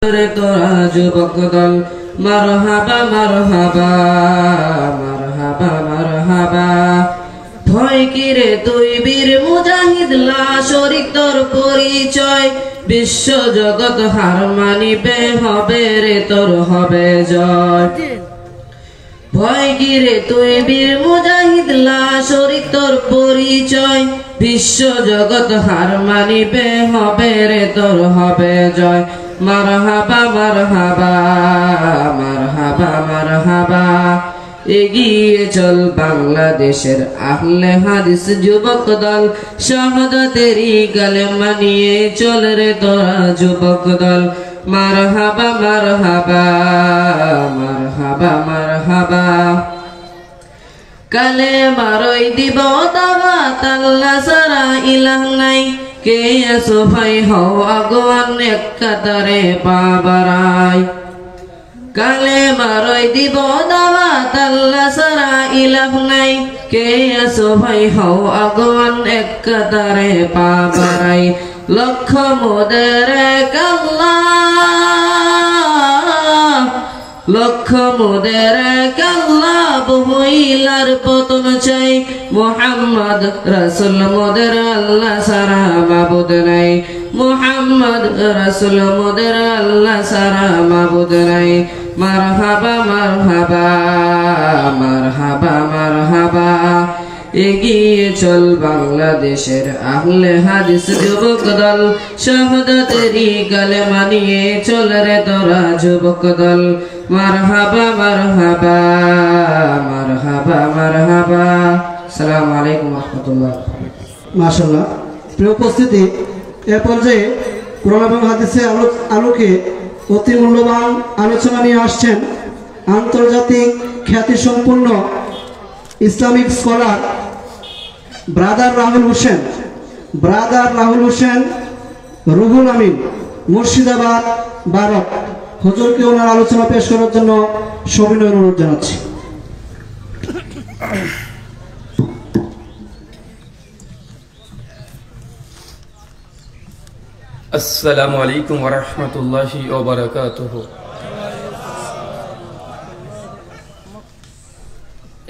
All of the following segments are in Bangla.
রে তোরা যুবক দল মারহাবা মারহাবা মারহাবা মারহাবা। ভয় কি রে তুই বীর মুজাহিদ লা শরীক তোর পরিচয়, বিশ্ব জগৎ হার মানিবে হবে রে তোর হবে জয়। ভয় কি রে তুই বীর মুজাহিদ লা শরীক তোর পরিচয়, বিশ্ব জগৎ হার মানিবে হবে রে তোর হবে জয়। মারহাবা মারহাবা মারহাবা মারহাবা। এগিয়ে চল বাংলাদেশের আহলে হাদিস যুবক দল, শাহাদাতেরই কালেমা নিয়ে চল রে তোরা যুবক দল। মারহাবা মারহাবা মারহাবা মারহাবা। কালেমারই দিব দাওয়াত আল্লাহ ছাড়া ইলাহ নাই, কে আছো ভাই হও আগুয়ান এক কাতারে পা বাড়াই। কালেমারই দিব দাওয়াত আল্লাহ ছাড়া ইলাহ নাই, কে আছো ভাই হও আগুয়ান এক কাতারে পা বাড়াই। লক্ষ মোদের এক আল্লাহ, লক্ষ মোদের এক আল্লাহ, বহুইলার পতন চাই। মুহাম্মদ রাসূল মোদের আল্লাহ সারা মাবুদ নাই, মুহাম্মদ রাসূল মোদের আল্লাহ সারা মাবুদ নাই। মারহাবা মারহাবা মারহাবা মারহাবা। এগিয়ে চল বাংলাদেশের আহলে হাদিস যুবক দল, শাহাদাতেরই কালেমা নিয়ে চল রে তোরা যুবক দল। মারহাবা মারহাবা মারহাবা মারহাবা। আসসালামু আলাইকুম ওয়া রাহমাতুল্লাহ। মাশাআল্লাহ। প্রিয় উপস্থিতি, এ পর্যায়ে কোরআন এবং হাদিসের আলোকে অতি মূল্যবান আলোচনা নিয়ে আসছেন আন্তর্জাতিক খ্যাতিসম্পন্ন Islamic scholar brother Rahul Hossain, brother Rahul Hossain Ruhul Amin, Murshidabad Bharat. হুজুরকে ওনার আলোচনা পেশ করার জন্য সবিনয় অনুরোধ জানাচ্ছি। আসসালামু আলাইকুম ওয়া রাহমাতুল্লাহি ওয়া বারাকাতুহু।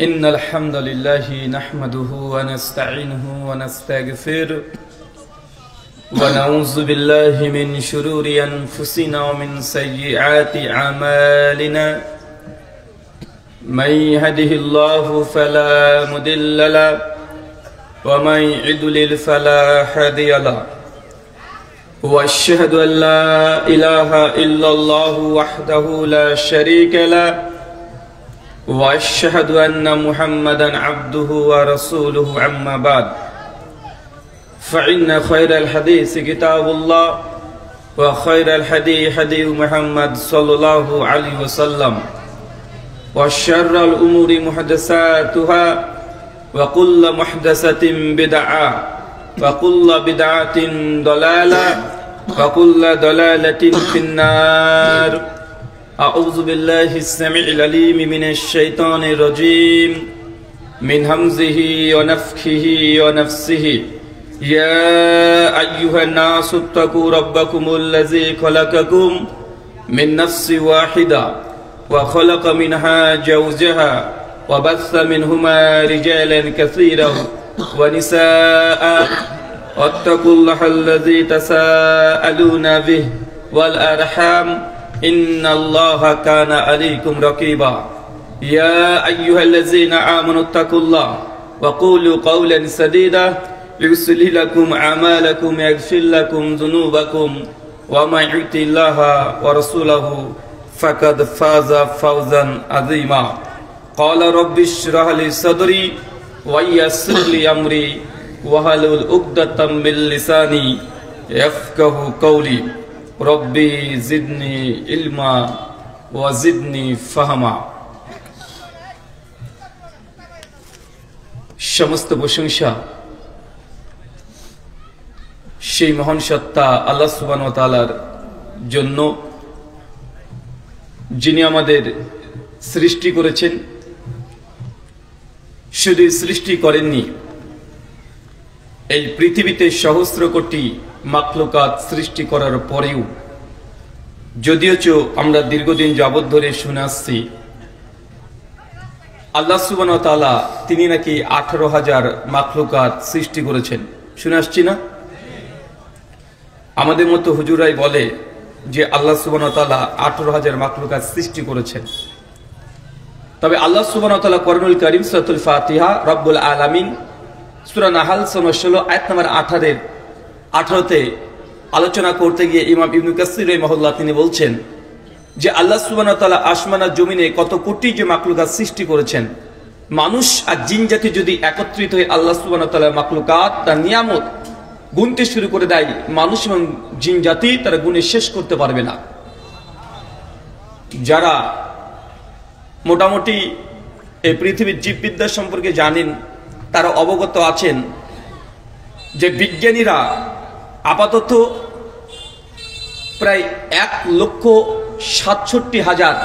ইন্নাল হামদালিল্লাহি নাহমাদুহু ওয়া নাস্তাঈনুহু ওয়া নাস্তাগফিরুহু ওয়া নাউযু বিল্লাহি মিন শুরুরি আনফুসিনা ওয়া মিন সাইয়্যাতি আমালিনা। মান ইয়াহদিহিল্লাহু ফালা মুদিল্লা লাহু ওয়া মান ইউদ্লিল ফালা হাদিয়া লাহু। وأشهد أن لا إله إلا الله وحده لا شريك له وأشهد أن محمدا عبده ورسوله أما بعد فإن خير الحديث كتاب الله وخير الهدي هدي محمد صلى الله عليه وسلم وشر الأمور محدثاتها وكل محدثة بدعة وكل بدعة ضلالة وكل ضلالة في النار. أعوذ بالله السميع العليم من الشيطان الرجيم من همزه ونفخه ونفسه. يا أيها الناس اتقوا ربكم الذي خلقكم من نفس واحدة وخلق منها زوجها وبث منهما رجالا كثيرا ونساء واتقوا الله الذي تساءلون به والأرحام إن الله كان عليكم رقيبا. يا أيها الذين آمنوا اتقوا الله وقولوا قولا سديدا يصلح لكم أعمالكم ويغفر لكم ذنوبكم ومن يطع الله ورسوله فقد فاز فوزا عظيما. قال رب اشرح لي صدري ويسر لي أمري واحلل عقدة من لساني يفقهوا قولي ربي زدني علما وزدني فهما. সমস্ত প্রশংসা সেই মহান সত্তা আল্লাহ সুবহানাহু ওয়া তাআলার জন্য, যিনি আমাদের সৃষ্টি করেছেন। শুধু সৃষ্টি করেননি, এই পৃথিবীতে সহস্র কোটি মাখলুকাত সৃষ্টি করার পরেও যদিও আমরা দীর্ঘদিন যাবৎ ধরে শুনে আসছি আল্লাহ সুবহানাহু ওয়া তাআলা তিনি নাকি 18,000 মাখলুকাত সৃষ্টি করেছেন, শুনে আসছি না? আমাদের মতো হুজুরাই বলে যে আল্লাহ সুবহানাহু ওয়া তাআলা 18,000 মাখলুকাত সৃষ্টি করেছেন। তবে আল্লাহ সুবহানাহু ওয়া তাআলা কোরআনুল কারীম সূরাতুল ফাতিহা রব্বুল আলামিন সূরা নাহাল 16 আয়াত নম্বর 18-তে আলোচনা করতে গিয়ে ইমাম ইবনে কাসির রাহিমাহুল্লাহ তিনি বলছেন যে আল্লাহ সুবহানাহু ওয়া তাআলা আসমান আর জমিনে কত কোটি যে মাখলুকাত সৃষ্টি করেছেন, মানুষ আর জিন জাতি যদি একত্রিত হয়ে আল্লাহ সুবহানাহু ওয়া তাআলার মাখলুকাত তার নিয়ামত গুনতে শুরু করে দেয়, মানুষ এবং জিন জাতি তারা গুণে শেষ করতে পারবে না। যারা মোটামুটি এই পৃথিবীর জীববিদ্যা সম্পর্কে জানেন তারা অবগত আছেন যে বিজ্ঞানীরা আপাতত প্রায় 1,67,000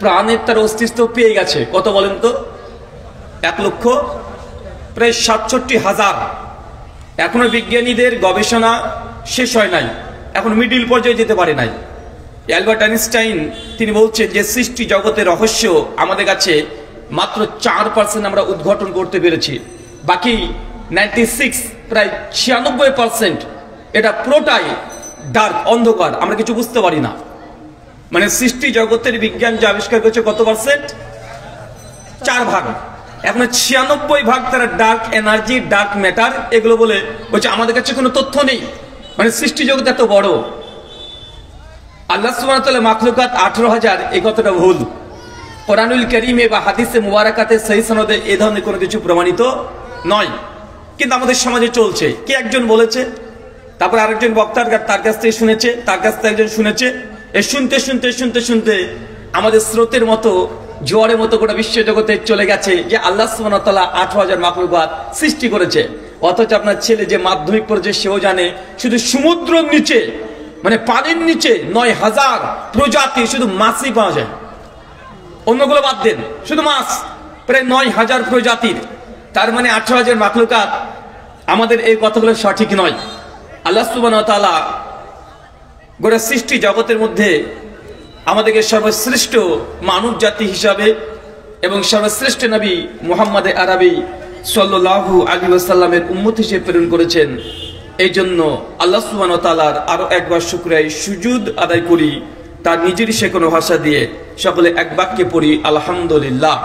প্রাণের তার অস্তিত্ব পেয়ে গেছে। কত বলেন তো? 1,67,000। এখনো বিজ্ঞানীদের গবেষণা শেষ হয় নাই, এখন মিডিল পর্যায়ে যেতে পারে নাই। অ্যালবার্ট আইনস্টাইন তিনি বলছেন যে সৃষ্টি জগতের রহস্য আমাদের কাছে মাত্র 4% আমরা উদ্ঘাটন করতে পেরেছি, বাকি 96 প্রায় 96% এটা পুরোটাই ডার্ক, অন্ধকার, আমরা কিছু বুঝতে পারি না। মানে সৃষ্টি জগতের বিজ্ঞান যে আবিষ্কার করেছে কত পার্সেন্ট? 4 ভাগ। এখন 96 ভাগ তারা ডার্ক এনার্জি, ডার্ক ম্যাটার এগুলো বলে বলছে আমাদের কাছে কোনো তথ্য নেই। মানে সৃষ্টি জগৎ এত বড়, আল্লাহ সুবহানাহু ওয়া তাআলা মাখলুকাত 18,000 এই কথাটা ভুল। কোরআনুল কারীমে বা হাদিসে মুবারাকাতে সহিহ সনদে এই ধরনের কোনো কিছু প্রমাণিত নয়, কিন্তু আমাদের সমাজে চলছে। কে একজন বলেছে, তারপর আরেকজন বক্তার তার কাছ থেকে শুনেছে, তার কাছ থেকে একজন শুনেছে, এই শুনতে শুনতে শুনতে শুনতে আমাদের স্রোতের মতো জোয়ারের মতো গোটা বিশ্ব জগতে চলে গেছে যে আল্লাহ সুবহানাহু ওয়া তাআলা 18,000 মাখলুকাত সৃষ্টি করেছে। অথচ আপনার ছেলে যে মাধ্যমিক পড়েছে সেও জানে শুধু সমুদ্রের নিচে মানে পানির নিচে 9,000 প্রজাতি শুধু মাছই পাওয়া যায়, অন্যগুলো বাদ দেন, শুধু মাছ প্রায় 9,000 প্রজাতির। তার মানে 18,000 মাখলুকাত। আমাদের এই কথাগুলো সঠিক নয়। আল্লাহ সুবহানাহু ওয়া তাআলা গোটা সৃষ্টি জগতের মধ্যে আমাদেরকে সর্বশ্রেষ্ঠ মানব জাতি হিসাবে এবং সর্বশ্রেষ্ঠ নবী মুহাম্মদ আরবি সাল্লাল্লাহু আলাইহি ওয়াসাল্লামের উম্মত হিসেবে প্রেরণ করেছেন। এই জন্য আল্লাহ সুবহানাহু ওয়া তাআলার আরো একবার শুকরিয়া সুজুদ আদায় করি তার নিজের শেখানো ভাষা দিয়ে। সকলে এক বাক্যে পড়ি আলহামদুলিল্লাহ।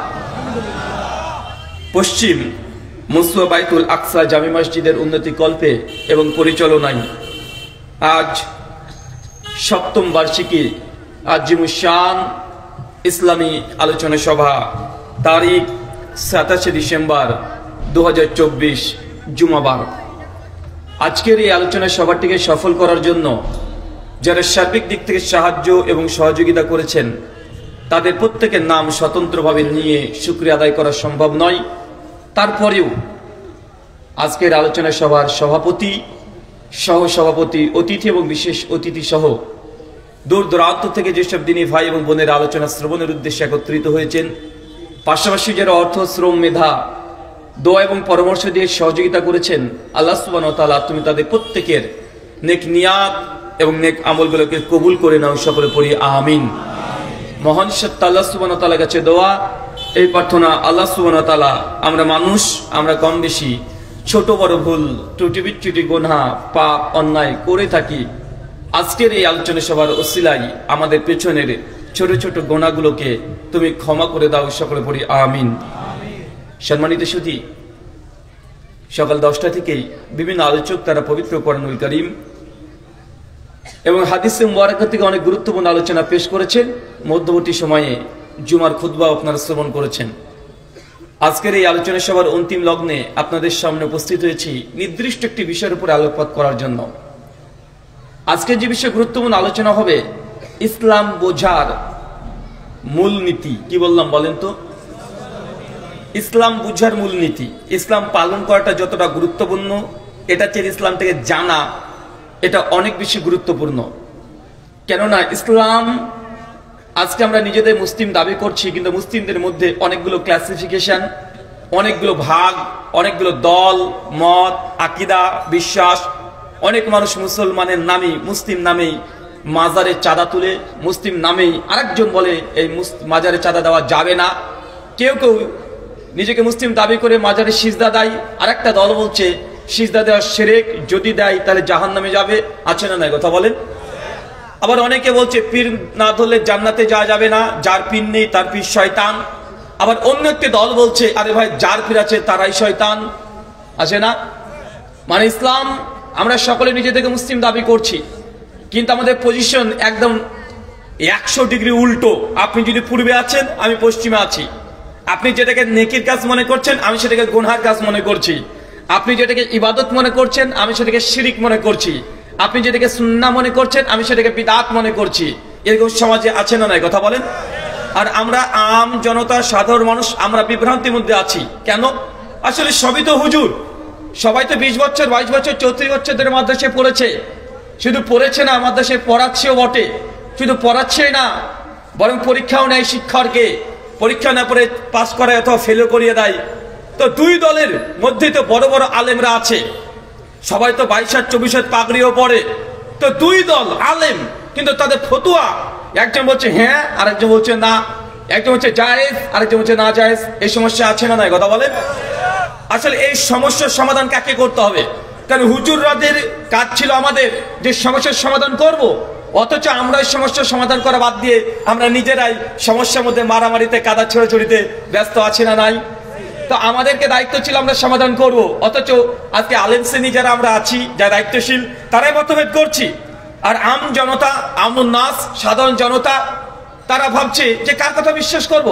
পশ্চিম মুসওয়া বাইতুল আকসা জামে মসজিদের উন্নতি কল্পে এবং পরিচালনায় আজ 7ম বার্ষিকী আজিমুশ শান ইসলামী আলোচনা সভা, তারিখ 27 ডিসেম্বর 2024 জুমাবার। আজকের এই আলোচনা সভাটিকে সফল করার জন্য যারা সার্বিক দিক থেকে সাহায্য এবং সহযোগিতা করেছেন তাদের প্রত্যেকের নাম স্বতন্ত্রভাবে নিয়ে শুকরিয়া আদায় করা সম্ভব নয়। তারপরেও আজকের আলোচনা সভার সভাপতি, সহসভাপতি, অতিথি এবং বিশেষ অতিথি সহ দূর দূরান্ত থেকে যেসব দিনী ভাই এবং বোনের আলোচনা শ্রবণের উদ্দেশ্যে একত্রিত হয়েছেন, পাশাপাশি যারা অর্থ, শ্রম, মেধা, দোয়া এবং পরামর্শ দিয়ে সহযোগিতা করেছেন, আল্লাহ সুবহানাহু ওয়া তাআলা তুমি তাদের প্রত্যেকের নেক নিয়াত এবং নেক আমলগুলোকে কবুল করে নাও। সকলে পড়ি আমিন। মহান সত্তা আল্লাহ সুবহানাহু ওয়া তাআলার কাছে দোয়া, এই প্রার্থনা, আল্লাহ সুবহানাহু ওয়া তাআলা আমরা মানুষ, আমরা কম বেশি ছোট বড় ভুল, ত্রুটি বিচ্যুতি, গুনাহ, পাপ, অন্যায় করে থাকি। আজকের এই আলোচনা সভার ওসিলায় আমাদের পেছনের ছোট ছোট গুনাহগুলোকে তুমি ক্ষমা করে দাও। সকলে পড়ি আমিন। সম্মানিত সুধী, সকাল 10টা থেকেই বিভিন্ন আলোচক তারা পবিত্র কোরআনুল কারীম এবং হাদিসে মুবারাকা থেকে অনেক গুরুত্বপূর্ণ আলোচনা পেশ করেছেন। মধ্যবর্তী সময়ে জুমার খুতবা আপনারা শ্রবণ করেছেন। আজকের এই আলোচনা সভার অন্তিম লগ্নে আপনাদের সামনে উপস্থিত হয়েছি নির্দিষ্ট একটি বিষয়ের উপর আলোকপাত করার জন্য। আজকে যে বিষয়ে গুরুত্বপূর্ণ আলোচনা হবে, ইসলাম বোঝার মূলনীতি। কি বললাম বলেন তো? ইসলাম বুঝার মূলনীতি। ইসলাম পালন করাটা যতটা গুরুত্বপূর্ণ, এটা চেয়ে ইসলামটাকে জানা এটা অনেক বেশি গুরুত্বপূর্ণ। কেননা ইসলাম, আজকে আমরা নিজেদের মুসলিম দাবি করছি, কিন্তু মুসলিমদের মধ্যে অনেকগুলো ক্লাসিফিকেশন, অনেকগুলো ভাগ, অনেকগুলো দল, মত, আকীদা, বিশ্বাস। অনেক মানুষ মুসলমানের নামেই, মুসলিম নামেই মাজারে চাঁদা তুলে মুসলিম নামেই আরেকজন বলে এই মাজারে চাঁদা দেওয়া যাবে না। কেউ কেউ নিজেকে মুসলিম দাবি করে মাজারে সিজদা দেয়, আরেকটা দল বলছে সিজদা দেওয়া শিরক, যদি দেয় তাহলে জাহান্নামে যাবে। আছে না নাই কথা বলেন? আবার অনেকে বলছে পীর না ধরলে জান্নাতে যাওয়া যাবে না, যার পীর নেই তার পীর শয়তান। আবার অন্য একটি দল বলছে আরে ভাই যার পীর আছে তারাই শয়তান। আছে না? মানে ইসলাম আমরা সকলে নিজেদেরকে মুসলিম দাবি করছি, কিন্তু আমাদের পজিশন একদম 100 ডিগ্রি উল্টো। আপনি যদি পূর্বে আছেন, আমি পশ্চিমে আছি। আপনি যেটাকে নেকির কাজ মনে করছেন, আমি সেটাকে গুনহার কাজ মনে করছি। আপনি যেটাকে ইবাদত মনে করছেন, আমি সেটাকে শিরিক মনে করছি। আপনি যেটাকে সুন্নাহ মনে করছেন, আমি সেটাকে বিদআত মনে করছি। এরকম সমাজে আছে না নাই কথা বলেন? আর আমরা আম জনতা, সাধারণ মানুষ, আমরা বিভ্রান্তির মধ্যে আছি। কেন? আসলে সবই তো হুজুর, সবাই তো 20 বছর 22 বছর 34 বছর ধরে মাদ্রাসায় পড়েছে। শুধু পড়েছে না, মাদ্রাসায় পড়াচ্ছেও বটে। শুধু পড়াচ্ছে না, বরং পরীক্ষাও নেয় শিক্ষককে। পরীক্ষা না পড়ে পাস করায় অথবা ফেলও করিয়ে দেয়। তো দুই দলের মধ্যে তো বড় বড় আলেমরা আছে, সবাই তো 22 হাত 24 হাত পাগড়িও পড়ে। তো দুই দল আলেম, কিন্তু তাদের ফতুয়া একজন বলছে হ্যাঁ, আরেকজন বলছে না। একজন বলছে জায়েজ, আরেকজন বলছে না জায়েজ। এই সমস্যা আছে না নাই কথা বলেন? আসলে এই সমস্যার সমাধান কাকে করতে হবে? কারণ হুজুরদের কাজ ছিল আমাদের যে সমস্যার সমাধান করব, অথচ আমরা এই সমস্যার সমাধান করা বাদ দিয়ে আমরা নিজেরাই সমস্যার মধ্যে মারামারিতে, কাদা ছোড়াছড়িতে ব্যস্ত আছি না নাই? তো আমাদেরকে দায়িত্ব ছিল আমরা সমাধান করব, অথচ আজকে আলেম শ্রেণী যারা আমরা আছি, যারা দায়িত্বশীল, তারাই মতভেদ করছি। আর আম জনতা, আমুন নাস, সাধারণ জনতা, তারা ভাবছে যে কার কথা বিশ্বাস করব।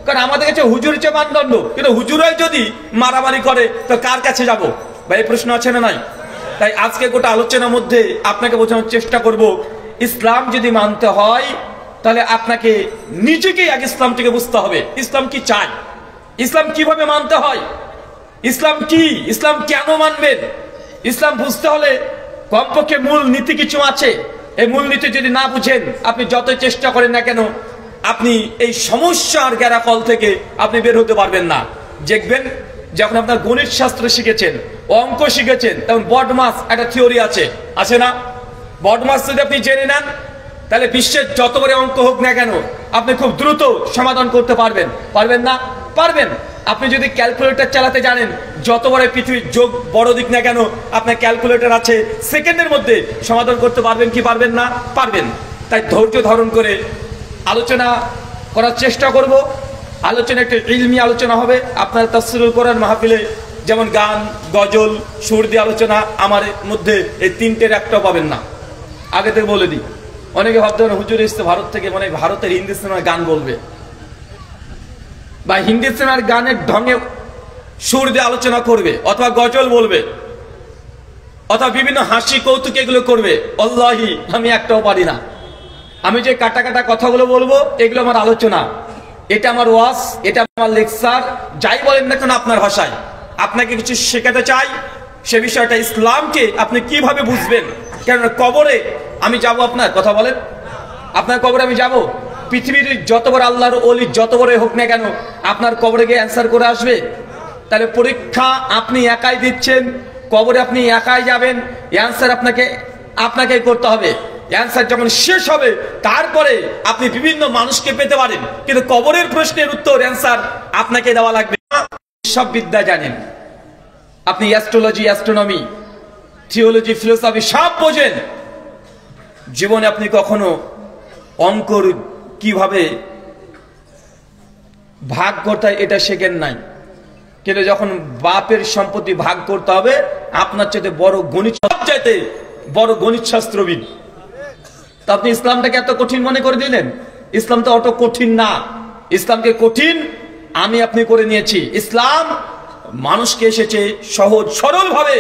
কারণ আমাদের কাছে হুজুর হচ্ছে মানদণ্ড, কিন্তু হুজুরাই যদি মারামারি করে তো কার কাছে যাব? বা এই প্রশ্ন আছে না নাই? তাই আজকে গোটা আলোচনার মধ্যে আপনাকে বোঝানোর চেষ্টা করব, ইসলাম যদি মানতে হয় তাহলে আপনাকে নিজেকেই আগে ইসলামটিকে বুঝতে হবে। ইসলাম কি চায়, ইসলাম কিভাবে মানতে হয়, ইসলাম কি, ইসলাম কেন মানবেন। ইসলাম বুঝতে হলে কমপক্ষে মূল নীতি কিছু আছে। এই মূল নীতি যদি না বুঝেন, আপনি যতই চেষ্টা করেন না কেন, আপনি এই সমস্যার গ্যারাকল থেকে আপনি বের হতে পারবেন না। দেখবেন যখন আপনার গণিত শাস্ত্র শিখেছেন, অঙ্ক শিখেছেন, তখন বডমাস একটা থিওরি আছে, আছে না? বডমাস যদি আপনি জেনে নেন, তাহলে বিশ্বের যত বড় অঙ্ক হোক না কেন আপনি খুব দ্রুত সমাধান করতে পারবেন। পারবেন না? পারবেন। আপনি যদি ক্যালকুলেটর চালাতে জানেন, যত বড় পৃথিবীর যোগ বড় দিক না কেন, আপনার ক্যালকুলেটর আছে, সেকেন্ডের মধ্যে সমাধান করতে পারবেন কি পারবেন না? পারবেন। তাই ধৈর্য ধারণ করে আলোচনা করার চেষ্টা করব। আলোচনা একটা ইলমি আলোচনা হবে। আপনার তাফসীরুল কোরআন মাহফিলে যেমন গান, গজল, সুর দিয়ে আলোচনা, আমার মধ্যে এই তিনটের একটাও পাবেন না। আগে থেকে বলে দিই, অনেকে ভাবতে পারেন হুজুর এসছে ভারত থেকে, মানে ভারতের হিন্দি সিনেমার গান বলবে বা হিন্দি সিনেমার গানের ঢঙে সুর দিয়ে আলোচনা করবে, অথবা গজল বলবে, অথবা বিভিন্ন হাসি কৌতুক এগুলো করবে। আল্লাহি আমি একটাও পারি না। আমি যে কাটা কাটা কথাগুলো বলবো, এগুলো আমার আলোচনা, এটা আমার ওয়াজ, এটা আমার লেকচার, যাই বলেন না কেন আপনার ভাষায়। আপনাকে কিছু শেখাতে চাই, সে বিষয়টা ইসলামকে আপনি কিভাবে বুঝবেন। কেন কবরে আমি যাব, আপনার কথা বলেন, আপনার কবরে আমি যাব? পৃথিবীর যত বড় আল্লাহর ওলি যত বড় হোক না কেন, আপনার কবরে গিয়ে অ্যান্সার করে আসবে? তাহলে পরীক্ষা আপনি একাই দিচ্ছেন, কবরে আপনি একাই যাবেন, অ্যান্সার আপনাকে করতে হবে। অ্যান্সার যখন শেষ হবে তারপরে আপনি বিভিন্ন মানুষকে পেতে পারেন, কিন্তু কবরের প্রশ্নের উত্তর, অ্যান্সার আপনাকে দেওয়া লাগবে। সব বিদ্যা জানেন আপনি, অ্যাস্ট্রোলজি, অ্যাস্ট্রোনমি, থিওলজি, ফিলোসফি সব বোঝেন, জীবনে আপনি কখনো অঙ্কর কিভাবে ভাগ করতে হয় এটা শেখেন নাই। কিন্তু যখন বাপের সম্পত্তি ভাগ করতে হবে, আপনার চাইতে বড় গণিত, চাইতে বড় গণিত শাস্ত্রবিদ, তা আপনি ইসলামটাকে এত কঠিন মনে করে দিলেন। ইসলাম তো অত কঠিন না। ইসলামকে কঠিন আমি আপনি করে নিয়েছি। ইসলাম মানুষকে এসেছে সহজ সরল ভাবে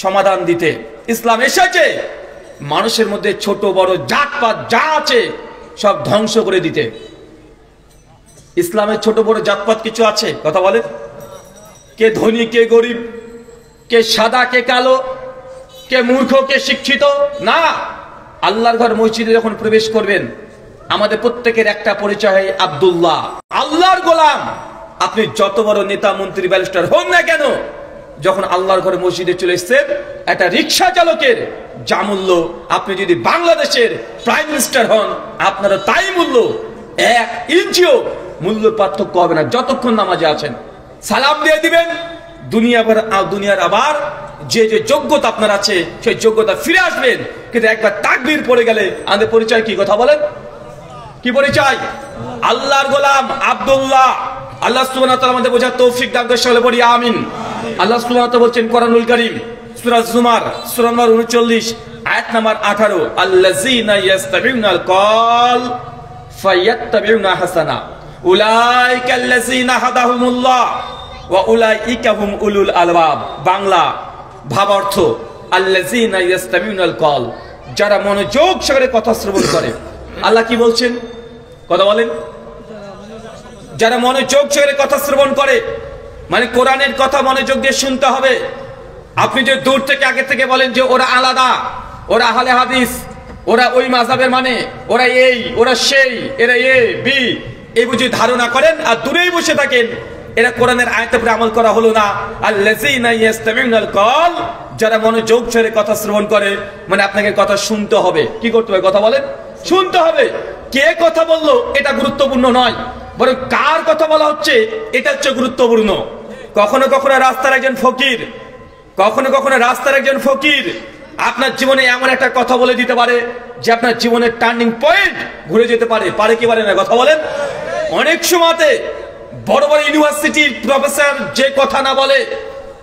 সমাধান দিতে। ইসলাম এসেছে মানুষের মধ্যে ছোট বড় জাতপাত যা আছে সব ধ্বংস করে দিতে। ইসলামের ছোট বড় জাতপাত কিছু আছে? কথা বলেন। কে ধনী, কে গরিব, কে সাদা, কে কালো, কে মূর্খ, কে শিক্ষিত না। আল্লাহর ঘর মসজিদে যখন প্রবেশ করবেন, আমাদের প্রত্যেকের একটা পরিচয় হয় আব্দুল্লাহ, আল্লাহর গোলাম। আপনি যত বড় নেতা, মন্ত্রী, ব্যারিস্টার হন না কেন, যখন আল্লাহর ঘরে মসজিদে চলে এসেছেন, একটা রিক্সা চালকের যা মূল্য, আপনি যদি বাংলাদেশের প্রাইম মিনিস্টার হন আপনারা তাই মূল্য, 1 ইঞ্চিও মূল্য পার্থক্য হবে না যতক্ষণ নামাজে আছেন। সালাম দিয়ে দিবেন, দুনিয়ার আবার যে যে যোগ্যতা আপনার আছে সেই যোগ্যতা ফিরে আসবেন। কিন্তু একবার তাকবীর পড়ে গেলে আমাদের পরিচয় কি? কথা বলেন, কি পরিচয়? আল্লাহর গোলাম আব্দুল্লাহ। আল্লাহ সুবহানাহু ওয়া তাআলা আমাদের বোঝার তৌফিক দান করে, সকলে বলি আমিন। আল্লাহ সুবহানাহু ওয়া তাআলা বলছেন কোরআনুল কারীম সূরা জুমার সূরা নম্বর 39 আয়াত নাম্বার 18, আল্লাযীনা ইয়াস্তামিউনাল কল ফায়াত্তাবিউনা হাসানা উলাইকা আল্লাযীনা হাদাহুমুল্লাহ ওয়া উলাইকা হুম উলুল আলবাব। বাংলা ভাবার্থ, আল্লাযীনা ইয়াস্তামিউনাল কল, যারা মনোযোগ সহকারে কথা শ্রবণ করে। আল্লাহ কি বলছেন? কথা বলেন। যারা মনোযোগ সহকারে কথা শ্রবণ করে, মানে কোরআনের কথা মনোযোগ দিয়ে শুনতে হবে। আপনি যে দূর থেকে আগে থেকে বলেন যে ওরা আলাদা, ওরা আহলে হাদিস, ওরা ওই মাযহাবের, মানে ওরা এই, ওরা সেই, এরা এ বি, এই বুঝে ধারণা করেন আর দূরেই বসে থাকেন, এরা কোরআনের আয়াতের উপরে আমল করা হলো না। আল্লাযীনা ইয়াস্তামিউনাল কল, যারা মনোযোগ সহকারে কথা শ্রবণ করে, মানে আপনাকে কথা শুনতে হবে। কি করতে হবে? কথা বলেন, শুনতে হবে। কে কথা বললো এটা গুরুত্বপূর্ণ নয়, বরং কার কথা বলা হচ্ছে এটা হচ্ছে গুরুত্বপূর্ণ। কখনো কখনো রাস্তার একজন ফকির, কখনো কখনো রাস্তার একজন ফকির আপনার জীবনে এমন একটা কথা বলে দিতে পারে যে আপনার জীবনের টার্নিং পয়েন্ট ঘুরে যেতে পারে। পারে কি পারে না? কথা বলেন। অনেক সময়তে বড় বড় ইউনিভার্সিটির প্রফেসর যে কথা না বলে,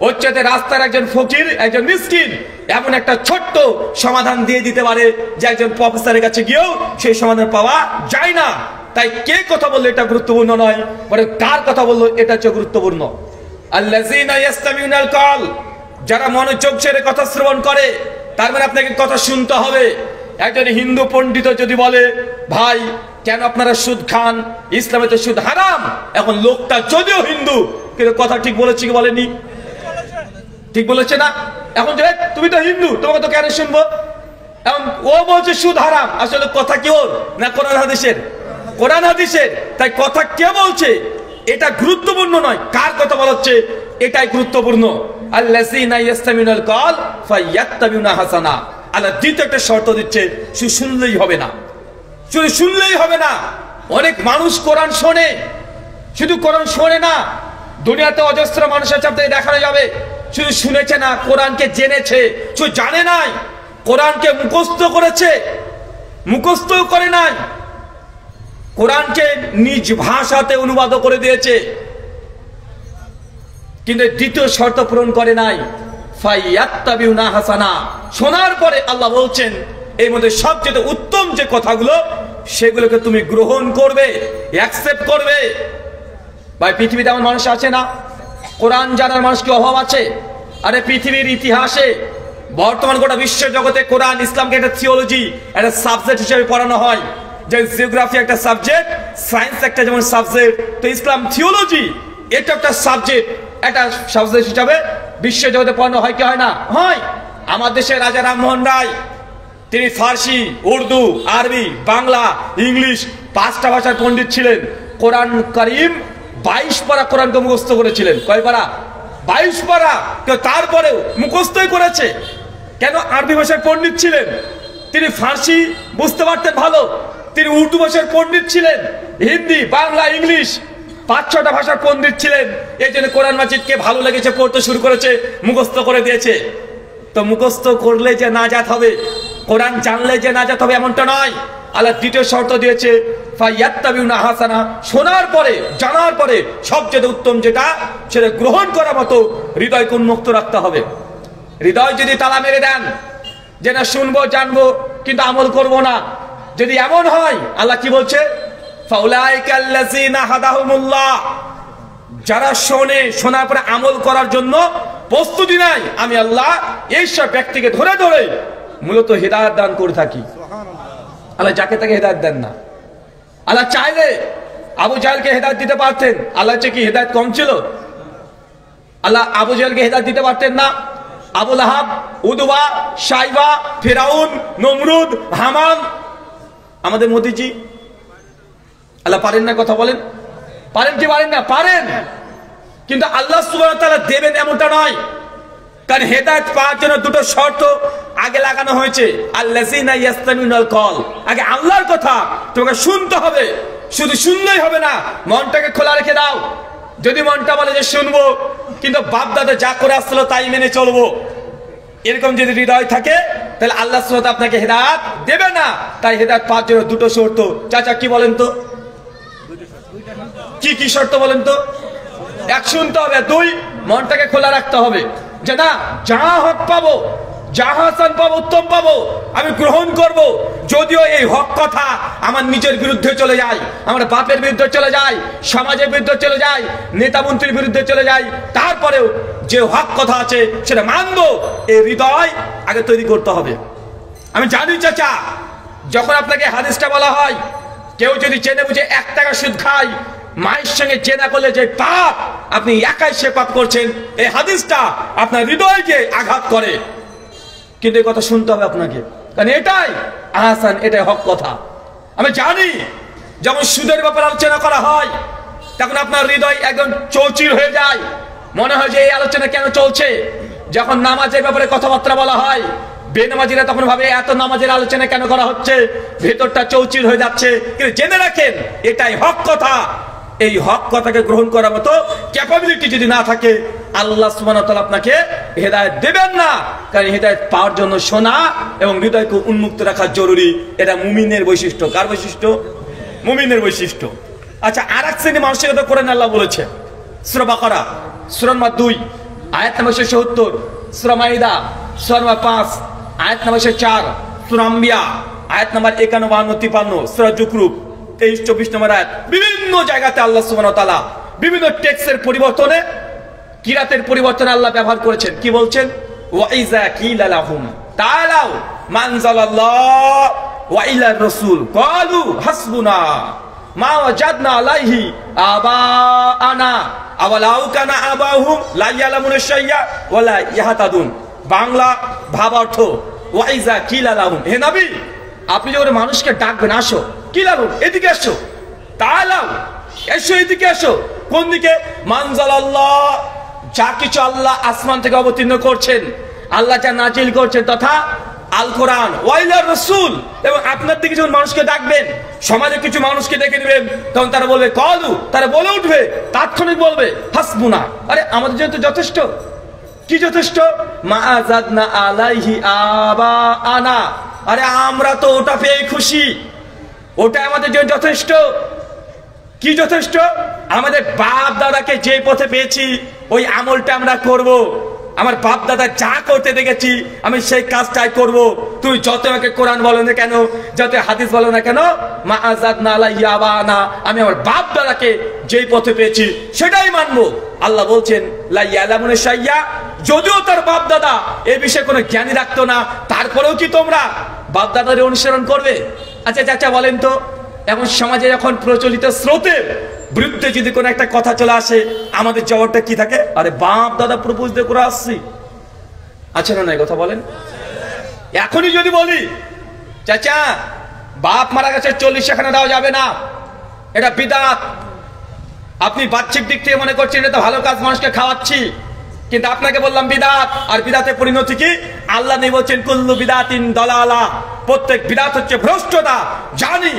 ওর চাইতে রাস্তার একজন ফকির, একজন মিসকিন এমন একটা ছোট্ট সমাধান দিয়ে দিতে পারে যে একজন প্রফেসরের কাছে গিয়েও সেই সমাধান পাওয়া যায় না। তাই কে কথা বললো এটা গুরুত্বপূর্ণ নয়, বরং কার কথা বললো এটা হচ্ছে গুরুত্বপূর্ণ। আল্লাযীনা ইয়াস্তামিউনাল কল, যারা মনোযোগ সহকারে কথা শ্রবণ করে, তার মানে আপনাকে কথা শুনতে হবে। একজন হিন্দু পণ্ডিত যদি বলে, ভাই কেন আপনারা সুদ খান, ইসলামে তো সুদ হারাম, এখন লোকটা যদিও হিন্দু কিন্তু কথা ঠিক বলেছে কি বলেনি? ঠিক বলেছে না? এখন যে তুমি তো হিন্দু, তোমাকে তো কেন শুনবো? এখন ও বলছে সুদ হারাম, আসলে কথা কি ওর না কোরআন হাদিসের? কোরআন হাদিসের। তাই কথা কে বলছে এটা গুরুত্বপূর্ণ নয়, কার কথা বলা হচ্ছে এটাই গুরুত্বপূর্ণ। আল্লাযীনা ইয়াস্তামিউনাল কল ফায়াত্তাবিউনা হাসানা। আল্লাহ দ্বিতীয় একটা শর্ত দিচ্ছে, শুধু শুনলেই হবে না, শুধু শুনলেই হবে না। অনেক মানুষ কোরআন শোনে, শুধু কোরআন শোনে না, দুনিয়াতে অজস্র মানুষের চাপতে দেখানো যাবে শুধু শুনেছে না, কোরআনকে জেনেছে, শুধু জানে নাই, কোরআনকে মুখস্থ করেছে, মুখস্থ করে নাই, কোরআনকে নিজ ভাষাতে অনুবাদ করে দিয়েছে, কিন্তু দ্বিতীয় শর্ত পূরণ করে নাই, ফায়াত্তাবিউনা হাসানা। শোনার পরে আল্লাহ বলছেন এর মধ্যে সবচেয়ে উত্তম যে কথাগুলো সেগুলোকে তুমি গ্রহণ করবে, অ্যাকসেপ্ট করবে। ভাই পৃথিবীতে এমন মানুষ আছে না কোরআন জানার মানুষ কি অভাব আছে? আরে পৃথিবীর ইতিহাসে বর্তমান গোটা বিশ্ব জগতে কোরআন ইসলামকে একটা থিওলজি, একটা সাবজেক্ট হিসেবে পড়ানো হয়। যে জিওগ্রাফি একটা সাবজেক্ট, সায়েন্স একটা যেমন সাবজেক্ট, তো ইসলাম থিওলজি এটা একটা সাবজেক্ট, একটা সাবজেক্ট হিসাবে বিশ্ব জগতে পড়ানো হয় কি হয় না? হয়। আমার দেশের রাজা রামমোহন রায়, তিনি ফার্সি, উর্দু, আরবি, বাংলা, ইংলিশ 5টা ভাষার পণ্ডিত ছিলেন। কোরআন কারীম 22 পারা কোরআনকে মুখস্থ করেছিলেন। কয় পারা? 22 পারা। তারপরেও মুখস্থই করেছে। কেন? আরবি ভাষার পণ্ডিত ছিলেন, তিনি ফার্সি বুঝতে পারতেন ভালো, তিনি উর্দু ভাষার পণ্ডিত ছিলেন, হিন্দি, বাংলা, ইংলিশ 5-6টা ভাষার পণ্ডিত ছিলেন। এই জন্য কোরআন মাজিদকে ভালো লেগেছে, পড়তে শুরু করেছে, মুখস্থ করে দিয়েছে। তো মুখস্থ করলে যে নাজাত হবে, কোরআন জানলে যে নাজাত হবে এমনটা নয়। আল্লাহ দ্বিতীয় শর্ত দিয়েছে, ফায়াত্তাবিউনা হাসানা। শোনার পরে, জানার পরে সবচেয়ে উত্তম যেটা সেটা গ্রহণ করার মতো হৃদয়কে উন্মুক্ত রাখতে হবে। হৃদয় যদি তালা মেরে দেন যে না শুনবো জানবো কিন্তু আমল করব না, যদি এমন হয় আল্লাহ কি বলছে? ফাউলাইকা আল্লাযীনা হাদাহুমুল্লাহ, যারা শোনে, শোনার পরে আমল করার জন্য প্রস্তুতি নাই, আমি আল্লাহ এই সব ব্যক্তিকে ধরে ধরে মূলত হিদায়াত দান করে থাকি। আল্লাহ যাকে তাকে হিদায়াত দেন না। আল্লাহ চাইলে আবু জাহেলকে হিদায়াত দিতে পারতেন, আল্লাহ কি হিদায়াত কম ছিল? আল্লাহ আবু জাহেলকে হিদায়াত দিতে পারতেন না? আবু লাহাব, উদবা, সাইবা, ফিরাউন, নমরুদ, হামান, আমাদের মোদিজি, আল্লাহ পারেন না? কথা বলেন, পারেন কি পারেন না? পারেন। কিন্তু আল্লাহ সুবহানাহু ওয়া তাআলা দেবেন এমনটা নয়। কারণ হেদায়েত পাওয়ার জন্য দুটো শর্ত আগে লাগানো হয়েছে। আল্লাযিনা ইয়াসতামিউনাল কল, আগে আল্লাহর কথা তোমাকে শুনতে হবে। শুধু শুনলেই হবে না, মনটাকে খোলা রেখে দাও। যদি মনটা বলে যে শুনবো কিন্তু বাপ দাদা যা করে আসছিল তাই মেনে চলবো, এরকম যদি হৃদয় থাকে তাহলে আল্লাহ সুবহানাহু ওয়া তাআলা আপনাকে হেদায়েত দেবে না। তাই হেদায়েত পাওয়ার জন্য দুটো শর্ত। চাচা কি বলেন তো, কি কি শর্ত বলেন তো? এক, শুনতে হবে। দুই, মনটাকে খোলা রাখতে হবে যে না, যা হক পাবো, যা হাসান পাবো, উত্তম পাবো, আমি গ্রহণ করব। যদিও এই হক কথা আমার নিজের বিরুদ্ধে চলে যায়, আমার বাপের বিরুদ্ধে চলে যায়, সমাজের বিরুদ্ধে চলে যায়, নেতা মন্ত্রীর বিরুদ্ধে চলে যায়, তারপরেও যে হক কথা আছে সেটা মানবো। এই হৃদয় আগে তৈরি করতে হবে। আমি জানি চাচা, যখন আপনাকে হাদিসটা বলা হয়, কেউ যদি জেনে বুঝে 1 টাকা সুদ খায়, মায়ের সঙ্গে জেনা করলে যে পাপ, আপনি একাই সে পাপ করছেন, এই হাদিসটা আপনার হৃদয়কে আঘাত করে। কিন্তু এই কথা শুনতে হবে আপনাকে, কারণ এটাই আহসান, এটাই হক কথা। আমি জানি যখন সুদের ব্যাপারে আলোচনা করা হয় তখন আপনার হৃদয় একদম চৌচির হয়ে যায়, মনে হয় যে এই আলোচনা কেন চলছে। যখন নামাজের ব্যাপারে কথাবার্তা বলা হয়, বেনামাজিরা তখন ভাবে এত নামাজের আলোচনা কেন করা হচ্ছে, ভেতরটা চৌচির হয়ে যাচ্ছে। কিন্তু জেনে রাখেন এটাই হক কথা। এই হক কথাকে গ্রহণ করার মতো ক্যাপাবিলিটি যদি না থাকে, আল্লাহ সুবহানাহু ওয়া তাআলা আপনাকে হেদায়েত দেবেন না। কারণ হেদায়েত পাওয়ার জন্য শোনা এবং হৃদয়কে উন্মুক্ত রাখা জরুরি। এটা মুমিনের বৈশিষ্ট্য। কার বৈশিষ্ট্য? মুমিনের বৈশিষ্ট্য। আচ্ছা, আরেক শ্রেণী মানুষের কথা কোরআনে আল্লাহ বলেছে, সূরা বাকারা সূরা নম্বর 2 আয়াত নম্বর 170, সূরা মাইদা সূরা নম্বর 5 আয়াত নম্বর 4, সূরা আম্বিয়া আয়াত নম্বর 51, 52, 53, সূরা যুকরুব 23, 24 নম্বর আয়াত। বিভিন্ন জায়গাতে আল্লাহ সুবহানাহু ওয়া তাআলা বিভিন্ন টেক্সটের পরিবর্তনে, কিরাতের পরিবর্তনে আল্লাহ ব্যবহার করেছেন। কি বলছেন? ওয়া ইযা কিলা লাহুম তাআলাউ মানজালাল্লাহ ওয়া ইলার রাসূল ক্বালু হাসবুনা মা ওয়াজাদনা আলাইহি আবাআনা আওয়ালাউ কানা আবাহুম লা ইয়ালামুনা শাইয়া ওয়া লা ইয়াহতাদুন। বাংলা ভাবার্থ, ওয়া ইযা কিলা লাহুম, হে নবী আপনি যখন মানুষকে ডাকবেন, আসো, কি লাহুম, এদিকে আসো, তাআলাউ এসো, এদিকে আসো। কোন দিকে? মানজালাল্লাহ, যা কিছু আল্লাহ আসমান থেকে অবতীর্ণ করছেন, আল্লাহ যা নাজিল করছেন তথা আল কোরআন, ওয়াইলার রাসূল, এবং আপনার দিকে যখন মানুষকে ডাকবেন, সমাজে কিছু মানুষকে ডেকে দিবেন, তখন তারা বলবে কলু, তারা বলে উঠবে, তাৎক্ষণিক বলবে হাসবুনা, আরে আমাদের জন্য তো যথেষ্ট। কি যথেষ্ট? মা আযাদনা আলাইহি আবাআনা, আরে আমরা তো ওটা পেয়ে খুশি, ওটা আমাদের জন্য যথেষ্ট। কি যথেষ্ট? আমাদের বাপ দাদাকে যে পথে পেয়েছি ওই আমলটা আমরা করব। আমার বাপ দাদা যা করতে দেখেছি আমি সেই কাজটাই করব। তুমি যত আমাকে কোরআন বলো না কেন, যত হাদিস বলো না কেন, মা আযাদনা আলাইহি আবাআনা, আমি আমার বাপ দাদাকে যেই পথে পেয়েছি সেটাই মানবো। আল্লাহ বলছেন লা ইয়ালামুনা শাইয়া, যদিও তার বাপ দাদা এই বিষয়ে কোনো জ্ঞানী রাখতো না, তারপরেও কি তোমরা বাপ দাদার অনুসরণ করবে? আচ্ছা চাচা বলেন তো, এখন সমাজে এখন প্রচলিত স্রোতের বিরুদ্ধে যদি কোনো একটা কথা চলে আসে, আমাদের জবাবটা কি থাকে? আরে বাপ দাদা প্রপোজ দিয়ে করে আসছি। আচ্ছা না নাই কথা বলেন? এখনই যদি বলি চাচা বাপ মারা গেছে 40 সেখানে দেওয়া যাবে না, এটা বিদআত, আপনি বাহ্যিক দিক থেকে মনে করছেন এটা তো ভালো কাজ, মানুষকে খাওয়াচ্ছি, কিন্তু আপনাকে বললাম বিদআত। আর বিদআতের পরিণতি কি? আল্লাহ নবী বলছেন কুল্লু বিদআতিন দালালা, প্রত্যেক বিদআত হচ্ছে ভ্রষ্টতা। জানি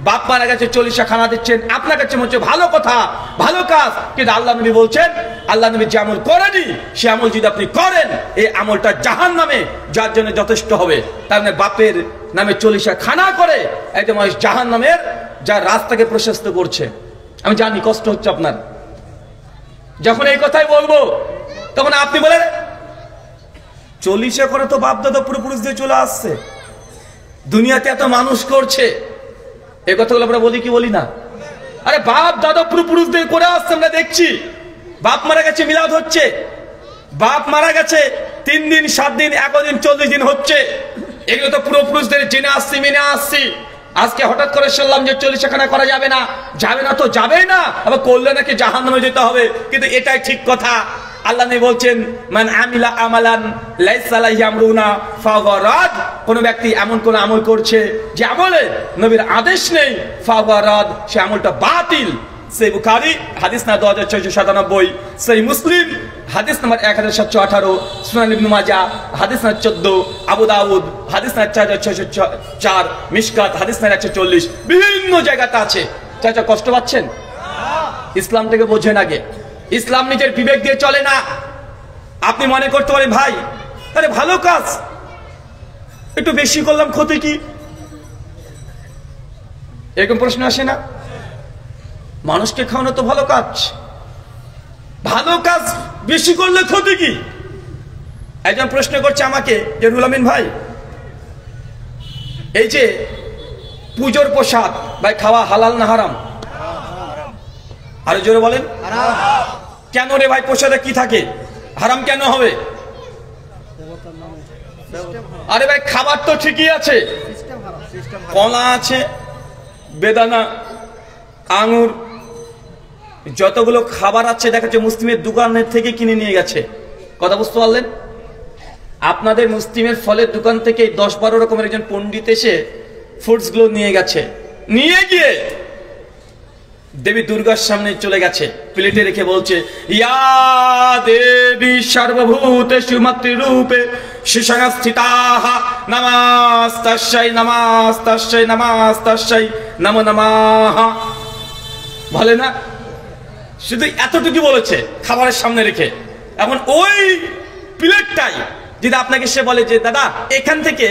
বাপ মারা গেছে 40 খানা দিচ্ছেন, আপনার কাছে মনে হচ্ছে ভালো কথা, ভালো কাজ, কিন্তু আল্লাহ নবী বলছেন, আল্লাহ নবী যে আমল করেনি সে আমল যদি আপনি করেন, এই আমলটা জাহান্নামে যার জন্য যথেষ্ট হবে। তার মানে বাপের নামে 40 খানা করে একজন মানুষ জাহান্নামের যার রাস্তাকে প্রশস্ত করছে। আমি জানি কষ্ট হচ্ছে আপনার, যখন এই কথাই বলবো তখন আপনি বলেন 40 করে তো বাপ দাদা পূর্বপুরুষ দিয়ে চলে আসছে, দুনিয়াতে এত মানুষ করছে, এই কথাগুলো আমরা বলি কি বলি না? আরে বাপ দাদা পূর্বপুরুষদের করে আসছে, আমরা দেখছি। বাপ মারা গেছে মিলাদ হচ্ছে, বাপ মারা গেছে 3 দিন 7 দিন 11 দিন 40 দিন হচ্ছে, এগুলো তো পূর্বপুরুষদের জেনে আসছি, মেনে আসছি। আজকে হঠাৎ করে শুনলাম যে 40 খানা করা যাবে না, যাবে না তো যাবেই না, আবার করলে নাকি জাহান্নামে যেতে হবে। কিন্তু এটাই ঠিক কথা। আল্লাহ নবী বলছেন মান আমিলা আমালান লাইসা আলাইহি আমরুনা ফাহুয়া রাদ, কোন ব্যক্তি এমন কোন আমল করছে যে আমলে নবীর আদেশ নেই, ফাহুয়া রাদ, সে আমলটা বাতিল। সহিহ বুখারী হাদিস না 2697, সহিহ মুসলিম হাদিস নাম্বার 1718, সুনান ইবনে মাজাহ হাদিস নাম্বার 14, আবু দাউদ হাদিস নাম্বার 4604, মিশকাত হাদিস নাম্বার 140, বিভিন্ন জায়গাতে আছে। চাচা কষ্ট পাচ্ছেন? ইসলামটাকে বোঝেন আগে। ইসলাম নিজের বিবেক দিয়ে চলে না। আপনি মনে করতে পারেন ভাই আরে ভালো কাজ একটু বেশি করলাম ক্ষতি কি, এরকম প্রশ্ন আসে না? মানুষকে খাওয়ানো তো ভালো কাজ, ভালো কাজ বেশি করলে ক্ষতি কি? একজন প্রশ্ন করছে আমাকে যে রুহুল আমিন ভাই, এই যে পুজোর প্রসাদ ভাই খাওয়া হালাল না হারাম? আরো জোরে বলেন। কেন রে ভাই, প্রসাদে কি থাকে, হারাম কেন হবে? আরে ভাই খাবার তো ঠিকই আছে, কলা আছে, বেদানা, আঙুর, যতগুলো খাবার আছে দেখা যাচ্ছে মুসলিমের দোকানের থেকে কিনে নিয়ে গেছে। কথা বুঝতে পারলেন? আপনাদের মুসলিমের ফলের দোকান থেকে 10-12 রকমের একজন পণ্ডিত এসে ফ্রুটস গুলো নিয়ে গেছে, নিয়ে গিয়ে দেবী দুর্গার সামনে চলে গেছে, প্লেটে রেখে বলছে ইয়া দেবী সর্বভূতেষু মাতৃরূপে শিশংস্থিতাঃ নমস্তাস্যৈ নমস্তাস্যৈ নমস্তাস্যৈ নমো নমঃ। বলে না? শুধু এতটুকু বলেছে খাবারের সামনে রেখে। এখন ওই প্লেটটাই যদি আপনাকে সে বলে যে দাদা এখান থেকে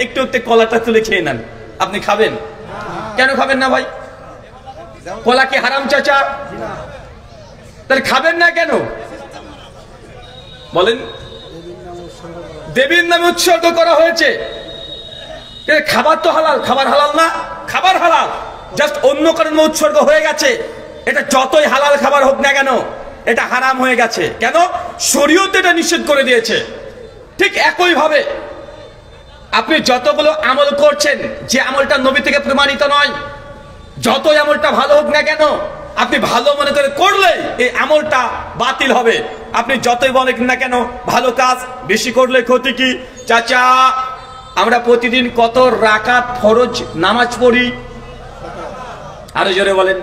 একটু একটু কলাটা তুলে খেয়ে নেন, আপনি খাবেন? কেন খাবেন না ভাই? কলা কি হারাম চাচা? তাহলে খাবেন না কেন বলেন? দেবীর নামে উৎসর্গ করা হয়েছে, খাবার তো হালাল। খাবার হালাল না? খাবার হালাল, জাস্ট অন্য কারণে উৎসর্গ হয়ে গেছে। এটা যতই হালাল খাবার হোক না কেন এটা হারাম হয়ে গেছে। কেন? শরীয়ত এটা নিষেধ করে দিয়েছে। ঠিক একই ভাবে আপনি যতগুলো আমল করছেন, যে আমলটা নবী থেকে প্রমাণিত নয়, যতই আমলটা ভালো হোক না কেন, আপনি ভালো মনে করে করলে এই আমলটা বাতিল হবে। আপনি যতই বলেন না কেন ভালো কাজ বেশি করলে ক্ষতি কি? চাচা আমরা প্রতিদিন কত রাকাত ফরজ নামাজ পড়ি? আরো জোরে বলেন।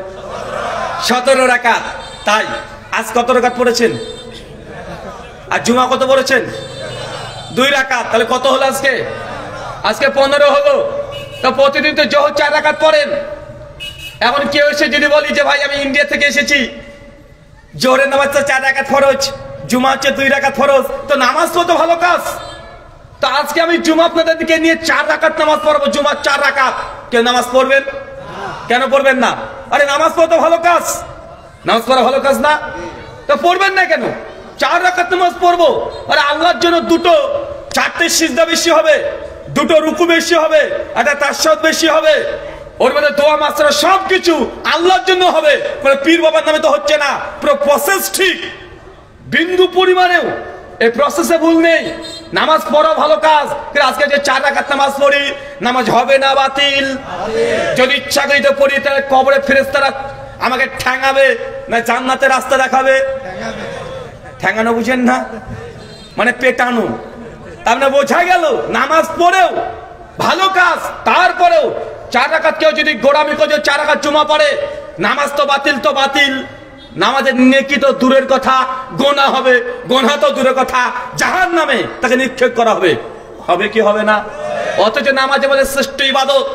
17 রাকাত। তাই আজ কত রাকাত পড়েছেন? আর জুমা কত পড়েছেন? 2 রাকাত। তাহলে কত হলো আজকে? আজকে 15 হলো। তো প্রতিদিন তো জোহর 4 রাকাত পড়েন। এমন কেউ এসে যদি বলি যে ভাই আমি ইন্ডিয়া থেকে এসেছি, জোহরের নামাজ তো 4 রাকাত ফরজ, জুমা হচ্ছে 2 রাকাত ফরজ, তো নামাজ তো ভালো কাজ। তো আজকে আমি জুমা আপনাদের দিকে নিয়ে 4 রাকাত নামাজ পড়বো, জুমা 4 রাকাত। কেউ নামাজ পড়বেন? কেন পড়বেন না? আরে নামাজ পড়া তো ভালো কাজ, নামাজ পড়া ভালো কাজ না? তো পড়বেন না কেন? 4 রাকাত নামাজ পড়বো। আরে আল্লাহর জন্য 4টে সিজদা বেশি হবে, 2টো রুকু বেশি হবে, একটা তাশাহুদ বেশি হবে, ওর মধ্যে দোয়া মাসরা সবকিছু আল্লাহর জন্য হবে। পীর বাবার নামে তো হচ্ছে না। পুরো প্রসেস ঠিক, বিন্দু পরিমাণেও এই প্রসেসে ভুল নেই। নামাজ পড়া ভালো কাজ। আজকে যে 4 রাকাত নামাজ পড়ি, নামাজ হবে না বাতিল? যদি ইচ্ছাকৃত পড়ি তাহলে কবরে ফেরেশতারা আমাকে ঠ্যাঙাবে না জান্নাতের রাস্তা দেখাবে? ঠ্যাঙানো বুঝেন না, মানে পেটানো। তার মানে বোঝা গেল নামাজ পড়েও ভালো কাজ, তারপরেও 4 রাকাত কেউ যদি গোড়ামি করে 4 রাকাত জুমা পড়ে, নামাজ তো বাতিল। তো বাতিল, নামাজের নেকি তো দূরের কথা, গোনা হবে, গোনা তো দূরের কথা, জাহান্নামে তাকে নিক্ষেপ করা হবে। হবে কি হবে না? অথচ নামাজে বলে শ্রেষ্ঠ ইবাদত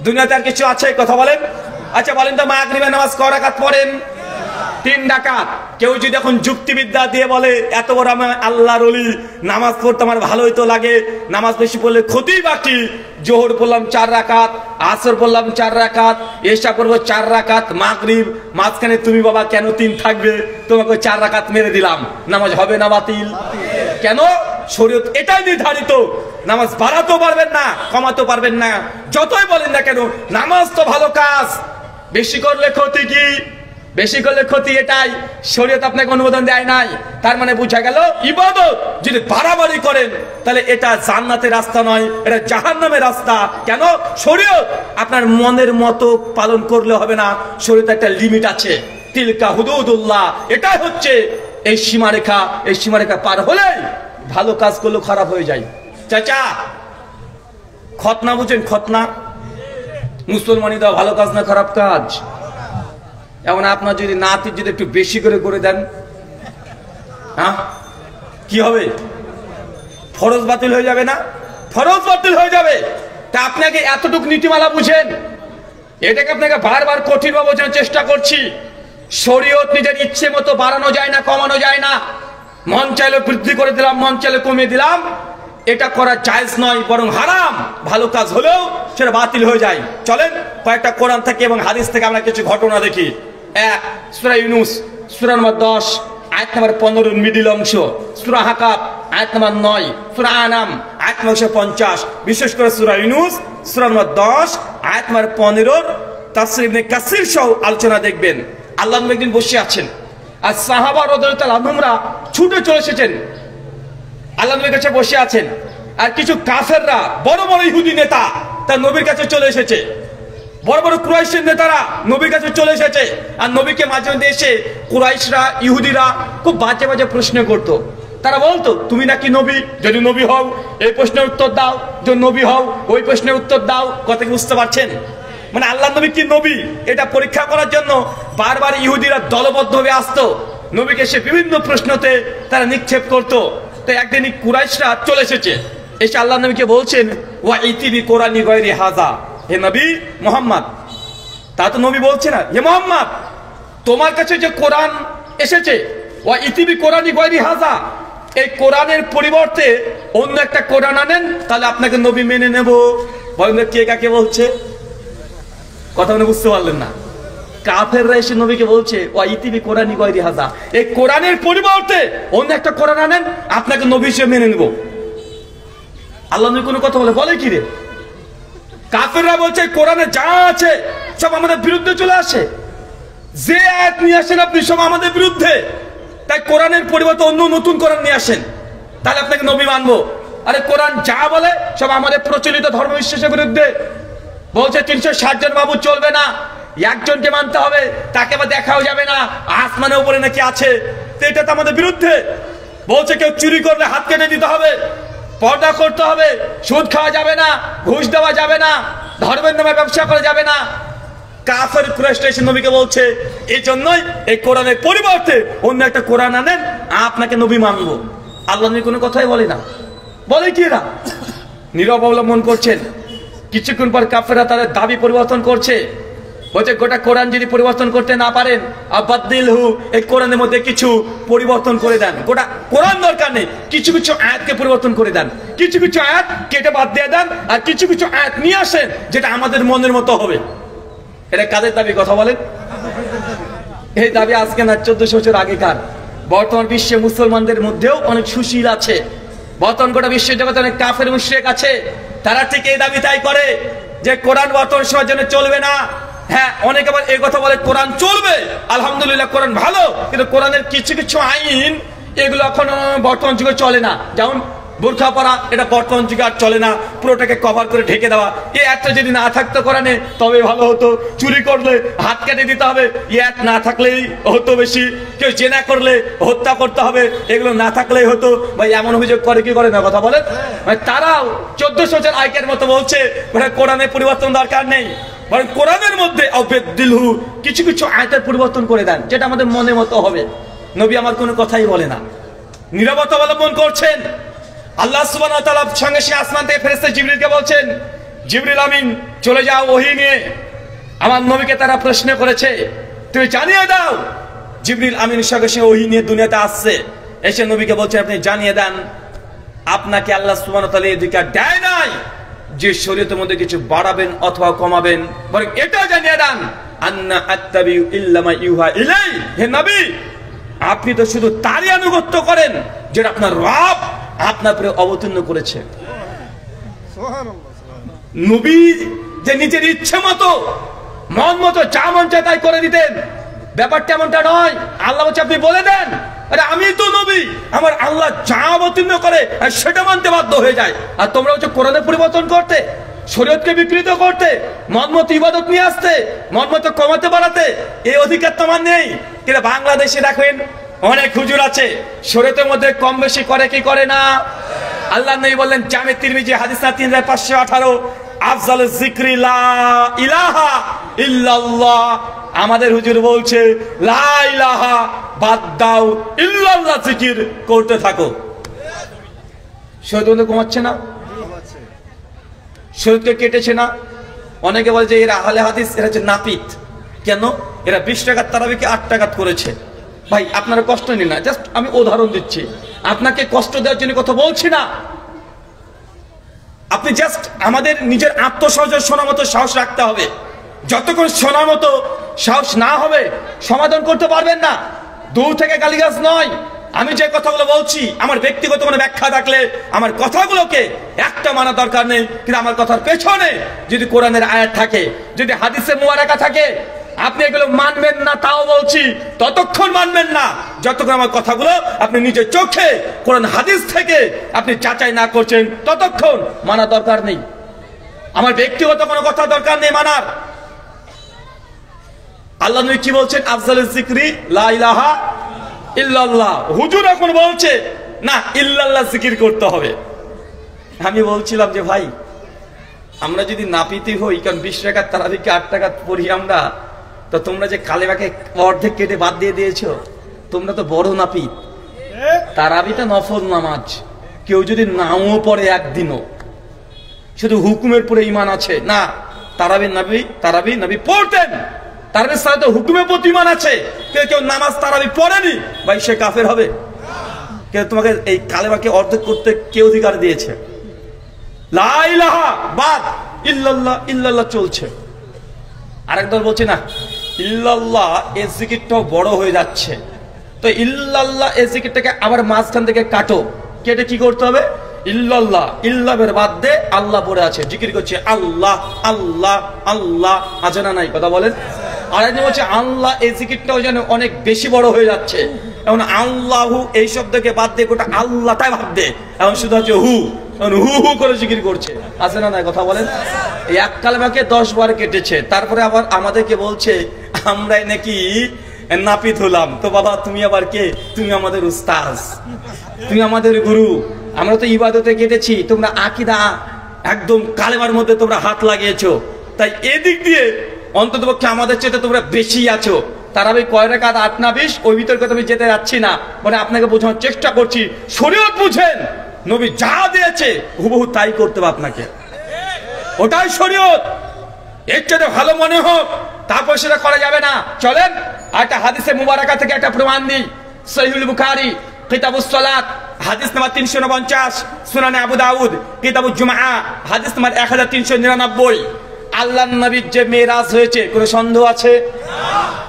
দুনিয়াতে আর কিছু আছে? কথা বলেন। আচ্ছা বলেন তো মাগরিবের নামাজ ক রাকাত পড়েন? 3 রাকাত। কেউ যদি এখন যুক্তিবিদ্যা দিয়ে বলে এত বড় আমি আল্লাহর ওলি, নামাজ পড়তে আমার ভালোই তো লাগে, নামাজ বেশি পড়লে ক্ষতি বাকি। জোহর পড়লাম 4 রাকাত, আসর পড়লাম 4 রাকাত, এশা পড়বো 4 রাকাত, মাগরিব মাঝখানে তুমি বাবা কেন 3 থাকবে? তোমাকে 4 রাকাত মেরে দিলাম, নামাজ হবে না বাতিল? কেন? শরীয়ত এটাই নির্ধারিত। নামাজ বাড়াতেও পারবেন না, কমাতেও পারবেন না। যতই বলেন না কেন নামাজ তো ভালো কাজ, বেশি করলে ক্ষতি কি? বেশি করলে ক্ষতি এটাই। শরীয়ত আপনাকে অনুমোদন দেয় নাই। তার মানে বোঝা গেল ইবাদত যদি বাড়াবাড়ি করেন তাহলে এটা জান্নাতের রাস্তা নয়, এটা জাহান্নামের রাস্তা। কেন? শরীয়ত আপনার মনের মতো পালন করলে হবে না, শরীয়তে একটা লিমিট আছে। তিলকা হুদুদুল্লাহ, এটাই হচ্ছে এই সীমারেখা। এই সীমারেখা পার হলে ভালো কাজ করলেও খারাপ হয়ে যায়। চাচা খতনা বুঝেন? খতনা মুসলমানি দেওয়া ভালো কাজ না খারাপ কাজ? এখন আপনার যদি নাতি যদি একটু বেশি করে দেন, হ্যাঁ কি হবে? ফরজ বাতিল হয়ে যাবে না? ফরজ বাতিল হয়ে যাবে। তা আপনাকে এতটুকু নীতিমালা বুঝেন, এটাকে আপনাকে বারবার কঠিনভাবে বোঝানোর চেষ্টা করছি। শরীয়ত নিজের ইচ্ছে মতো বাড়ানো যায় না, কমানো যায় না। মন চাইলে বৃদ্ধি করে দিলাম, মন চাইলে কমিয়ে দিলাম, এটা করা জায়েজ নয়, বরং হারাম। ভালো কাজ হলেও সেটা বাতিল হয়ে যায়। চলেন কয়েকটা কোরআন থেকে এবং হাদিস থেকে আমরা কিছু ঘটনা দেখি। এক, সূরা ইউনূস সূরা নম্বর 10 আয়াত নম্বর 15 মিডিল অংশ, সূরা হাকাব আয়াত নম্বর 9, সূরা আনাম আয়াত নম্বর 150। বিশেষ করে সূরা ইউনূস সূরা নম্বর 10 আয়াত নম্বর 15 তাফসীর ইবনে কাসির সহ আলোচনা দেখবেন। আল্লাহ নবী একদিন বসে আছেন, আর সাহাবা রাদিয়াল্লাহু আনহুমরা ছুটে চলে এসেছেন, আল্লাহ নবীর কাছে বসে আছেন। আর কিছু কাফেররা, বড় বড় ইহুদি নেতা তার নবীর কাছে চলে এসেছে, বড় বড় কুরাইশের নেতারা নবীর কাছে চলে এসেছে। আর নবীকে মাঝে মধ্যে এসে কুরাইশরা, ইহুদিরা খুব বাজে বাজে প্রশ্ন করতো। তারা বলতো, তুমি নাকি নবী? যদি নবী হও এই প্রশ্নের উত্তর দাও, যদি নবী হও ওই প্রশ্নের উত্তর দাও। কথা কি বুঝতে পারছেন? মানে আল্লাহ নবী কি নবী এটা পরীক্ষা করার জন্য বারবার ইহুদিরা দলবদ্ধভাবে আসতো, নবীকে সে বিভিন্ন প্রশ্নতে তারা নিক্ষেপ করতো। তো একদিন কুরাইশরা চলে এসেছে, এসে আল্লাহ নবীকে বলছেন, ওয়া ইতিবি কোরআনি গায়রি হাযা, হে নবী মুহাম্মদ। তা তো নবী বলছে না, হে মুহাম্মদ তোমার কাছে যে কোরআন এসেছে, ওয়া ইতিবি কোরআনি গায়রি হাযা, এই কোরআনের পরিবর্তে অন্য একটা কোরআন আনেন, তাহলে আপনাকে নবী মেনে নেব। বলেন কে কাকে বলছে? কথা মনে বুঝতে পারলেন না? কাফেররা এসে নবীকে বলছে, ওয়া ইতিবি কোরআনি গায়রি হাযা, এই কোরআনের পরিবর্তে অন্য একটা কোরআন আনেন, আপনাকে নবী হিসেবে মেনে নেব। আল্লাহ নবী কোনো কথা বলে কি রে? কাফেররা বলছে কোরআনে যা আছে সব আমাদের বিরুদ্ধে চলে আসে, যে আয়াত নিয়ে আসেন আপনি সব আমাদের বিরুদ্ধে, তাই কোরআনের পরিবর্তে অন্য নতুন কোরআন নিয়ে আসেন, তাহলে আপনাকে নবী মানবো। আরে কোরআন যা বলে সব আমাদের প্রচলিত ধর্ম বিশ্বাসের বিরুদ্ধে। বলছে 360 জন মাবুদ চলবে না, একজনকে মানতে হবে, তাকে আবার দেখাও যাবে না, আসমানের উপরে নাকি আছে, তো এটা তো আমাদের বিরুদ্ধে। বলছে কেউ চুরি করলে হাত কেটে দিতে হবে, পর্দা করতে হবে, সুদ খাওয়া যাবে না, ঘুষ দেওয়া যাবে না, ধর্মের নামে ব্যবসা করা যাবে না। কাফের কুরাইশ এসে নবীকে বলছে, এই জন্যই এই কোরআনের পরিবর্তে অন্য একটা কোরআন আনেন, আপনাকে নবী মানবো। আল্লাহ নবী কোনো কথাই বলে না, বলে কি এরা নীরব অবলম্বন করছেন। কিছুক্ষণ পর কাফেররা তাদের দাবি পরিবর্তন করছে, বলছে গোটা কোরআন যদি পরিবর্তন করতে না পারেন, আবাদদিলহু, এই কোরআনের মধ্যে কিছু পরিবর্তন করে দেন। গোটা কোরআন দরকার নেই, কিছু কিছু আয়াতকে পরিবর্তন করে দেন, কিছু কিছু আয়াত কেটে বাদ দিয়ে দেন, আর কিছু কিছু আয়াত নিয়ে আসেন যেটা আমাদের মনের মতো হবে। এটা কাদের দাবি কথা বলেন? এই দাবি আজকে না, 1400 বছর আগেকার। বর্তমান বিশ্বে মুসলমানদের মধ্যেও অনেক সুশীল আছে, বর্তমান গোটা বিশ্ব জগতে অনেক কাফের মুশরিক আছে, তারা ঠিক এই দাবি তাই করে যে কোরআন বর্তমান সময়ের জন্য চলবে না। হ্যাঁ, অনেকে আবার এই কথা বলে কোরআন চলবে, আলহামদুলিল্লাহ কোরআন ভালো, কিন্তু কোরআনের কিছু কিছু আইন এগুলো এখন বর্তমান যুগে চলে না। যেমন বোরখা পরা, এটা বর্তমান যুগে আর চলে না, পুরোটাকে কভার করে ঢেকে দেওয়া, এই একটা যদি না থাকতো কোরআনে তবে ভালো হতো। চুরি করলে হাত কেটে দিতে হবে, এক না থাকলেই হতো বেশি। কেউ জেনা করলে হত্যা করতে হবে, এগুলো না থাকলেই হতো। ভাই এমন অভিযোগ করে কি করে না কথা বলেন? তারাও 1400 বছর আগের মতো বলছে কোরআনের পরিবর্তন দরকার নেই, বরং কোরআনের মধ্যে আবাদদিলহু, কিছু কিছু আয়াতের পরিবর্তন করে দেন যেটা আমাদের মনের মতো হবে। নবী আমার কোনো কথাই বলে না, নীরবতা অবলম্বন করছেন। আল্লাহ সুবহানাহু ওয়া তাআলা সঙ্গে সে আসমান থেকে ফেরেশতা জিবরিলকে বলছেন, জিবরিল আমিন চলে যাও ওহী নিয়ে। আমার নবীকে তারা প্রশ্ন করেছে, তুমি জানিয়ে দাও। জিবরিল আমিন সঙ্গে সে ওহী নিয়ে দুনিয়াতে আসছে, এসে নবীকে বলছেন, আপনি জানিয়ে দেন আপনাকে আল্লাহ সুবহানাহু ওয়া তাআলা অধিকার দেয় নাই যে শরীয়তের মধ্যে কিছু বাড়াবেন অথবা কমাবেন, বরং এটা জানিয়ে দেন আন্না আত্তাবিউ ইল্লা মা ইউহা ইলাই, হে নবী আপনি তো শুধু তারই আনুগত্য করেন যেটা আপনার রব আপনার উপরে অবতীর্ণ করেছে। নবী যে নিজের ইচ্ছে মতো মন মতো যা মন চায় তাই করে দিতেন, ব্যাপারটা এমনটা নয়। আল্লাহ বলছে আপনি বলে দেন, আরে আমি তো নবী, আমার আল্লাহ যা অবতীর্ণ করে সেটা মানতে বাধ্য হয়ে যায়। আর তোমরা হচ্ছে কোরআনের পরিবর্তন করতে, শরীয়তকে বিকৃত করতে, মন মতো ইবাদত নিয়ে আসতে, মন মতো কমাতে বাড়াতে, এই অধিকার তোমার নেই। কিন্তু বাংলাদেশে দেখেন অনেক হুজুর আছে শরীয়তের মধ্যে কম বেশি করে কি করে না। আল্লাহ নবী বললেন, জামে তিরমিজি হাদিস 3518, আফজালুজ যিকরি লা ইলাহা ইল্লাল্লাহ। আমাদের হুজুর বলছে লা ইলাহা বাদ দাও, ইল্লাল্লাহ জিকির করতে থাকো। শহীদ কমাচ্ছে না, শহীদকে কেটেছে না। অনেকে বলে যে এরা আহলে হাদিস, এরা হচ্ছে নাপিত। কেন? এরা 20 টাকার তারাবিকে 8 টাকা করেছে। ভাই আপনারা কষ্ট নিন না, জাস্ট আমি উদাহরণ দিচ্ছি, আপনাকে কষ্ট দেওয়ার জন্য কথা বলছি না। আপনি জাস্ট আমাদের নিজের আত্মসহযোগ শোনার মতো সাহস রাখতে হবে। যতক্ষণ শোনার মতো সাহস না হবে সমাধান করতে পারবেন না। দূর থেকে গালিগালাজ নয়, আমি যে কথাগুলো বলছি আমার ব্যক্তিগত কোনো ব্যাখ্যা থাকলে আমার কথাগুলোকে একটা মানা দরকার নেই, কিন্তু আমার কথার পেছনে যদি কোরআনের আয়াত থাকে, যদি হাদিসে মুবারাকা থাকে, আপনি এগুলো মানবেন না। তাও বলছি ততক্ষণ মানবেন না যতক্ষণ আমার কথাগুলো আপনি নিজের চোখে কোরআন হাদিস থেকে আপনি যাচাই না করছেন, ততক্ষণ মানা দরকার নেই। আমার ব্যক্তিগত কোনো কথা দরকার নেই মানার। আল্লাহ নবী কি বলছেন? আফজালুজ যিকরি লা ইলাহা ইল্লাল্লাহ। হুজুর এখন বলছে না, ইল্লাল্লাহ জিকির করতে হবে। আমি বলছিলাম যে ভাই আমরা যদি নাপিতি হই, কারণ 20 টাকার তারাবিকে 8 টাকা পড়ি আমরা, তো তোমরা যে কালেমাকে অর্ধেক কেটে বাদ দিয়ে দিয়েছো, তোমরা তো বড় নাপিত। তারাবিটা নফল নামাজ, কেউ যদি নাও পড়ে একদিনও, শুধু হুকুমের পরে ঈমান আছে না। তারাবি নবী পড়তেন, তারাবির সাথে হুকুমের প্রতি ঈমান আছে। কেউ নামাজ তারাবি পড়েনি, ভাই সে কাফের হবে। কেউ তোমাকে এই কালেমাকে অর্ধেক করতে কে অধিকার দিয়েছে? লা ইলাহা বাদ, ইল্লাল্লাহ ইল্লাল্লাহ চলছে। আরেকদল বলছে না, ইল্লাল্লাহ এই জিকিরটাও বড় হয়ে যাচ্ছে, তো ইল্লাল্লাহ এই জিকিরটাকে আবার মাঝখান থেকে কাটো, কেটে কি করতে হবে? ইল্লাল্লাহ, ইল্লাহের বাদ দে আল্লাহ পড়ে আছে, জিকির করছে আল্লাহ আল্লাহ আল্লাহ। আছে না নাই? কথা বলেন। আরেকজন বলছে আল্লাহ এই জিকিরটাও যেন অনেক বেশি বড় হয়ে যাচ্ছে, এখন আল্লাহু এই শব্দকে বাদ দিয়ে গোটা আল্লাহটাই বাদ দে, এখন শুধু হচ্ছে হু হু হু করে জিকির করছে। আছে না নাই? কথা বলেন। এই এক কালেমাকে 10 বার কেটেছে, তারপরে আবার আমাদেরকে বলছে আমরাই নাকি নাপিত হলাম। তো বাবা তুমি আবার কে? তুমি আমাদের উস্তাদ, তুমি আমাদের গুরু। আমরা তো ইবাদতে কেটেছি, তোমরা আকীদা একদম কালেমার মধ্যে তোমরা হাত লাগিয়েছো। তাই এদিক দিয়ে অন্ততপক্ষে আমাদের চেয়ে তোমরা বেশি আছো। তারাবি কয় রাকাত 8 না 20, ওই বিতর্কে আমি যেতে যাচ্ছি না। মানে আপনাকে বোঝানোর চেষ্টা করছি, শরীয়ত বুঝেন, নবী যা দিয়েছে হুবহু তাই করতে হবে আপনাকে, ওটাই শরীয়ত। এর চেয়ে ভালো মনে হোক তারপর সেটা করা যাবে না। চলেন একটা হাদিসে মুবারাকা থেকে একটা প্রমাণ দিই। সহিহুল বুখারী কিতাবুস সালাত হাদিস নাম্বার 349, সুনানে আবু দাউদ কিতাবুজ জুমআ হাদিস নাম্বার 1399। আল্লাহর নবীর যে মেরাজ হয়েছে কোনো সন্দেহ আছে?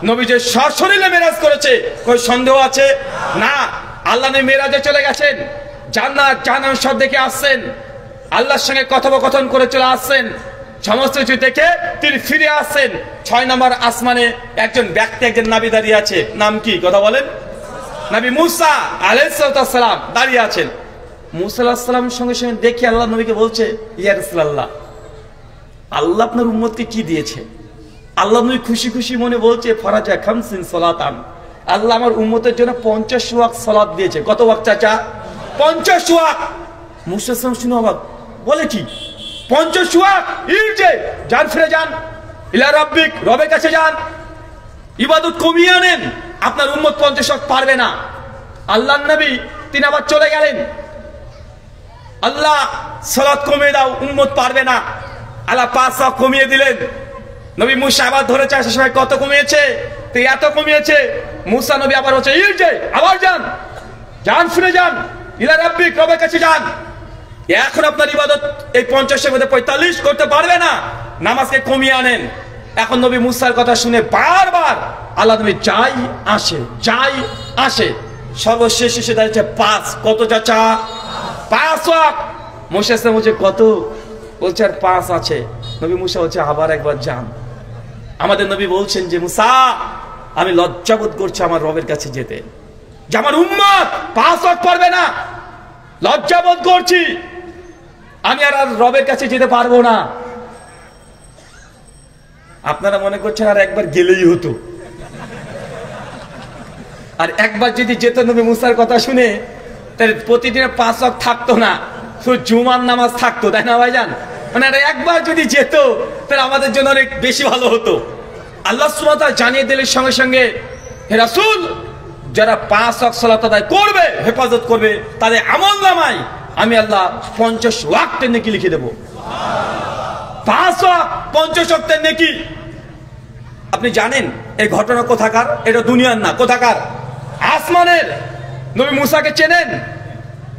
নবী যে সশরীরে মেরাজ করেছে কোনো সন্দেহ আছে? না। আল্লাহ নবী মেরাজে চলে গেছেন, জান্নাত জাহান্নাম সব দেখে আসছেন, আল্লাহর সঙ্গে কথোপকথন করে চলে আসছেন, সমস্ত কিছু দেখে তিনি ফিরে আসছেন। 6 নম্বর আসমানে একজন ব্যক্তি, একজন নবী দাঁড়িয়ে আছে। নাম কি? কথা বলেন। নবী মুসা আলাইহিস সালাম দাঁড়িয়ে আছেন। মুসা আলাইহিস সালামের সঙ্গে সঙ্গে দেখে আল্লাহ নবীকে বলছে, ইয়া রাসূলুল্লাহ, আল্লাহ আপনার উম্মতকে কি দিয়েছে? আল্লাহ নবী খুশি খুশি মনে বলছে, ফারাজা খামসিন সালাতান, আল্লাহ আমার উম্মতের জন্য 50 ওয়াক্ত সালাত দিয়েছে। কত ওয়াক্ত চাচা? 50 ওয়াক্ত। মুসা সালাম শুনে অবাক, বলে কি 50 ওয়াক্ত? ইরজে, যান ফিরে যান, ইলা রাব্বিক, রবের কাছে যান, ইবাদত কমিয়ে আনেন, আপনার উম্মত 50 ওয়াক্ত পারবে না। আল্লাহর নবী তিনি আবার চলে গেলেন, আল্লাহ সালাত কমিয়ে দাও, উম্মত পারবে না। আল্লাহ 5 ওয়াক্ত কমিয়ে দিলেন। নবী মুসা আবার ধরেছে, সে সময় কত কমিয়েছে? তো এত কমিয়েছে। মুসা নবী আবার হচ্ছে ইরজে, আবার যান, যান ফিরে যান, ইলা রাব্বিক, রবের কাছে যান। এখন আপনার ইবাদত এই 50 এর মধ্যে 45 করতে পারবে না, নামাজকে কমিয়ে আনেন। এখন নবী মুসার কথা শুনে বারবার আল্লাহ নবী যাই আসে, সর্বশেষ এসে দাঁড়িয়েছে 5। কত চাচা? 5 ওয়াক্ত। মুসা ইসলাম বলছে কত? বলছে আর 5 আছে। নবী মুসা বলছে আবার একবার যান। আমাদের নবী বলছেন যে মুসা, আমি লজ্জাবোধ করছি আমার রবের কাছে যেতে, যে আমার উম্মত 5 ওয়াক্ত পারবে না, লজ্জাবোধ করছি, আমি আর রবের কাছে যেতে পারবো না। আপনারা মনে করছেন আর একবার গেলেই হতো, আর একবার যদি যেত নবী মুসার কথা শুনে, তাহলে প্রতিদিনে 5 ওয়াক্ত থাকতো না, শুধু জুমার নামাজ থাকতো, তাই না ভাইজান? মানে একবার যদি যেত তাহলে আমাদের জন্য অনেক বেশি ভালো হতো। আল্লাহ সুবহানাহু ওয়া তাআলা জানিয়ে দিলেন সঙ্গে সঙ্গে, হে রাসূল, যারা 5 ওয়াক্ত সালাত আদায় করবে, হেফাজত করবে, তাদের আমলনামায় আমি আল্লাহ 50 ওয়াক্তের নেকি লিখে দেব। 5 ওয়াক্ত 50 ওয়াক্তের নেকি। আপনি জানেন এই ঘটনা কোথাকার? এটা দুনিয়ার না, কোথাকার? আসমানের। নবী মুসাকে চেনেন?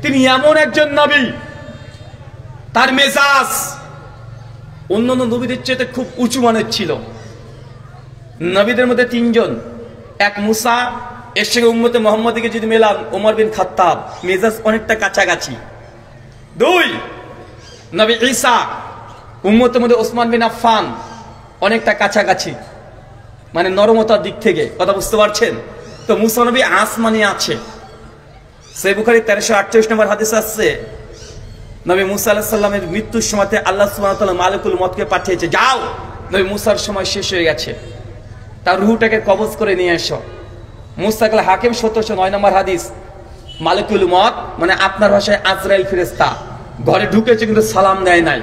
তিনি এমন একজন নবী, তার মেজাজ অন্যান্য নবীদের চেয়ে খুব উঁচু মানের ছিল। নবীদের মধ্যে 3 জন, এক মুসা, এর সঙ্গে উম্মতে মুহাম্মদীকে যদি মেলান ওমর বিন খাত্তাব, মেজাজ অনেকটা কাছাকাছি। 2 নবী ঈসা, উম্মতের মধ্যে ওসমান বিন আফফান, অনেকটা কাছাকাছি, মানে নরমতার দিক থেকে। কথা বুঝতে পারছেন তো? মুসা নবী আসমানে আছে। সহিহ বুখারী 1348 নম্বর হাদিস আছে, নবী মুসা আলাইহিস সালামের মৃত্যুর সময়তে আল্লাহ সুবহানাহু ওয়া তাআলা মালিকুল মউতকে পাঠিয়েছে, যাও, নবী মুসার সময় শেষ হয়ে গেছে, তার রূহটাকে কবজ করে নিয়ে এসো। মুস্তাকিল হাকিম 1709 নম্বর হাদিস, মালিকুল মউত মানে আপনার ভাষায় আজরাইল ফেরেশতা ঘরে ঢুকেছে কিন্তু সালাম দেয় নাই।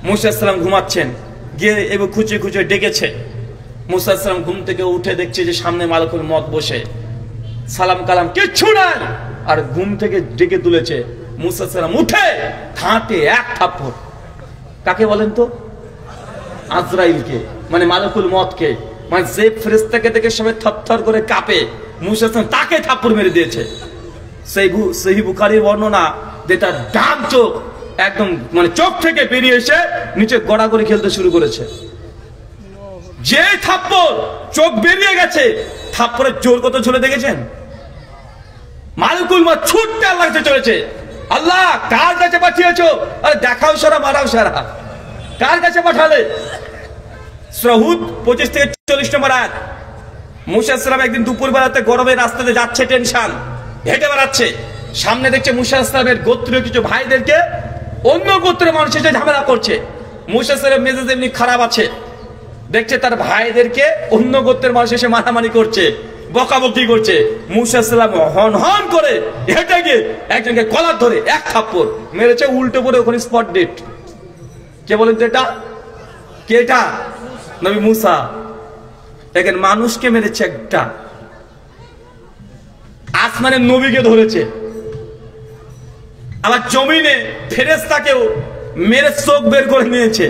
মুসা আলাইহিস সালাম ঘুমাচ্ছেন, গিয়ে এবার খুঁজে খুঁজে ডেকেছে। মুসা আলাইহিস সালাম ঘুম থেকে উঠে দেখছে যে সামনে মালিকুল মউত বসে, সালাম কালাম কিচ্ছু নাই, আর ঘুম থেকে ডেকে তুলেছে। মুসা আলাইহিস সালাম উঠে ঠাঁটে এক থাপ্পড়। কাকে বলেন তো? আজরাইলকে, মানে মালিকুল মউতকে, মানে যে ফেরেশতাকে দেখে সবাই থরথর করে কাঁপে, মুসা আলাইহিস সালাম তাকে থাপ্পড় মেরে দিয়েছে। সহিহ বুখারীর বর্ণনা, যে তার ডান চোখ একদম মানে চোখ থেকে বেরিয়ে এসে নিচে গড়াগড়ি খেলতে শুরু করেছে। যে থাপ্পড়, চোখ বেরিয়ে গেছে, থাপ্পড়ের জোর কত ঝুলে দেখেছেন? মালিকুল মউত ছুটতে আল্লাহর কাছে চলেছে, আল্লাহ কার কাছে পাঠিয়েছো? আরে দেখাও সারা, মারাও সারা, কার কাছে পাঠালে? সূরা হুদ 25 থেকে 40 নম্বর আয়াত। মুসা আলাইহিস সালাম একদিন দুপুরবেলাতে গরমে রাস্তাতে যাচ্ছে, টেনশন, হেঁটে বেড়াচ্ছে, সামনে দেখছে মুসা আলাইহিস সালামের গোত্রীয় কিছু ভাইদেরকে অন্য গোত্রের মানুষ এসে ঝামেলা করছে। মুসা আলাইহিস সালামের মেজাজ এমনি খারাপ আছে, দেখছে তার ভাইদেরকে অন্য গোত্রের মানুষ এসে মারামারি করছে, বকাবকি করছে। মুসা আলাইহিস সালাম হন হন করে হেঁটে গিয়ে একজনকে কলার ধরে এক থাপ্পড় মেরেছে, উল্টো পড়ে ওখানে স্পট ডেট। কে বলেন তো এটা? কে এটা? নবী মুসা। দেখেন মানুষকে মেরেছে একটা, আসমানের নবীকে ধরেছে, আবার জমিনে ফেরেশতাকেও মেরে চোখ বের করে নিয়েছে।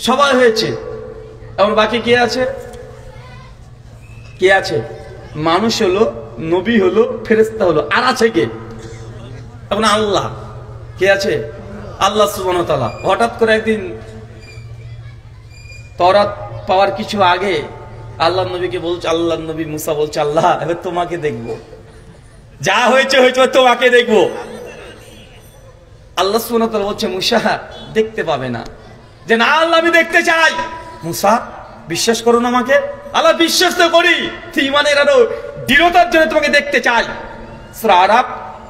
সবাই হয়েছে, এখন বাকি কে আছে? কে আছে? মানুষ হলো, নবী হলো, ফেরেশতা হলো, আর আছে কে? এখন আল্লাহ। কে আছে? আল্লাহ সুবহানাহু ওয়া তাআলা। হঠাৎ করে একদিন তওরাত পাওয়ার কিছু আগে আল্লাহ নবীকে বলছে, আল্লাহ নবী মুসা বলছে, আল্লাহ এবার তোমাকে দেখবো, যা হয়েছে হয়েছে, তোমাকে দেখবো। আল্লাহ সুবহানাহু ওয়া তাআলা বলছে, মুসা দেখতে পাবে না। যে না আল্লাহ আমি দেখতে চাই। মুসা বিশ্বাস করো না আমাকে? আল্লাহ বিশ্বাস তো করি, ঈমানের আরো দৃঢ়তার জন্য তোমাকে দেখতে চাই। সূরা আরাফ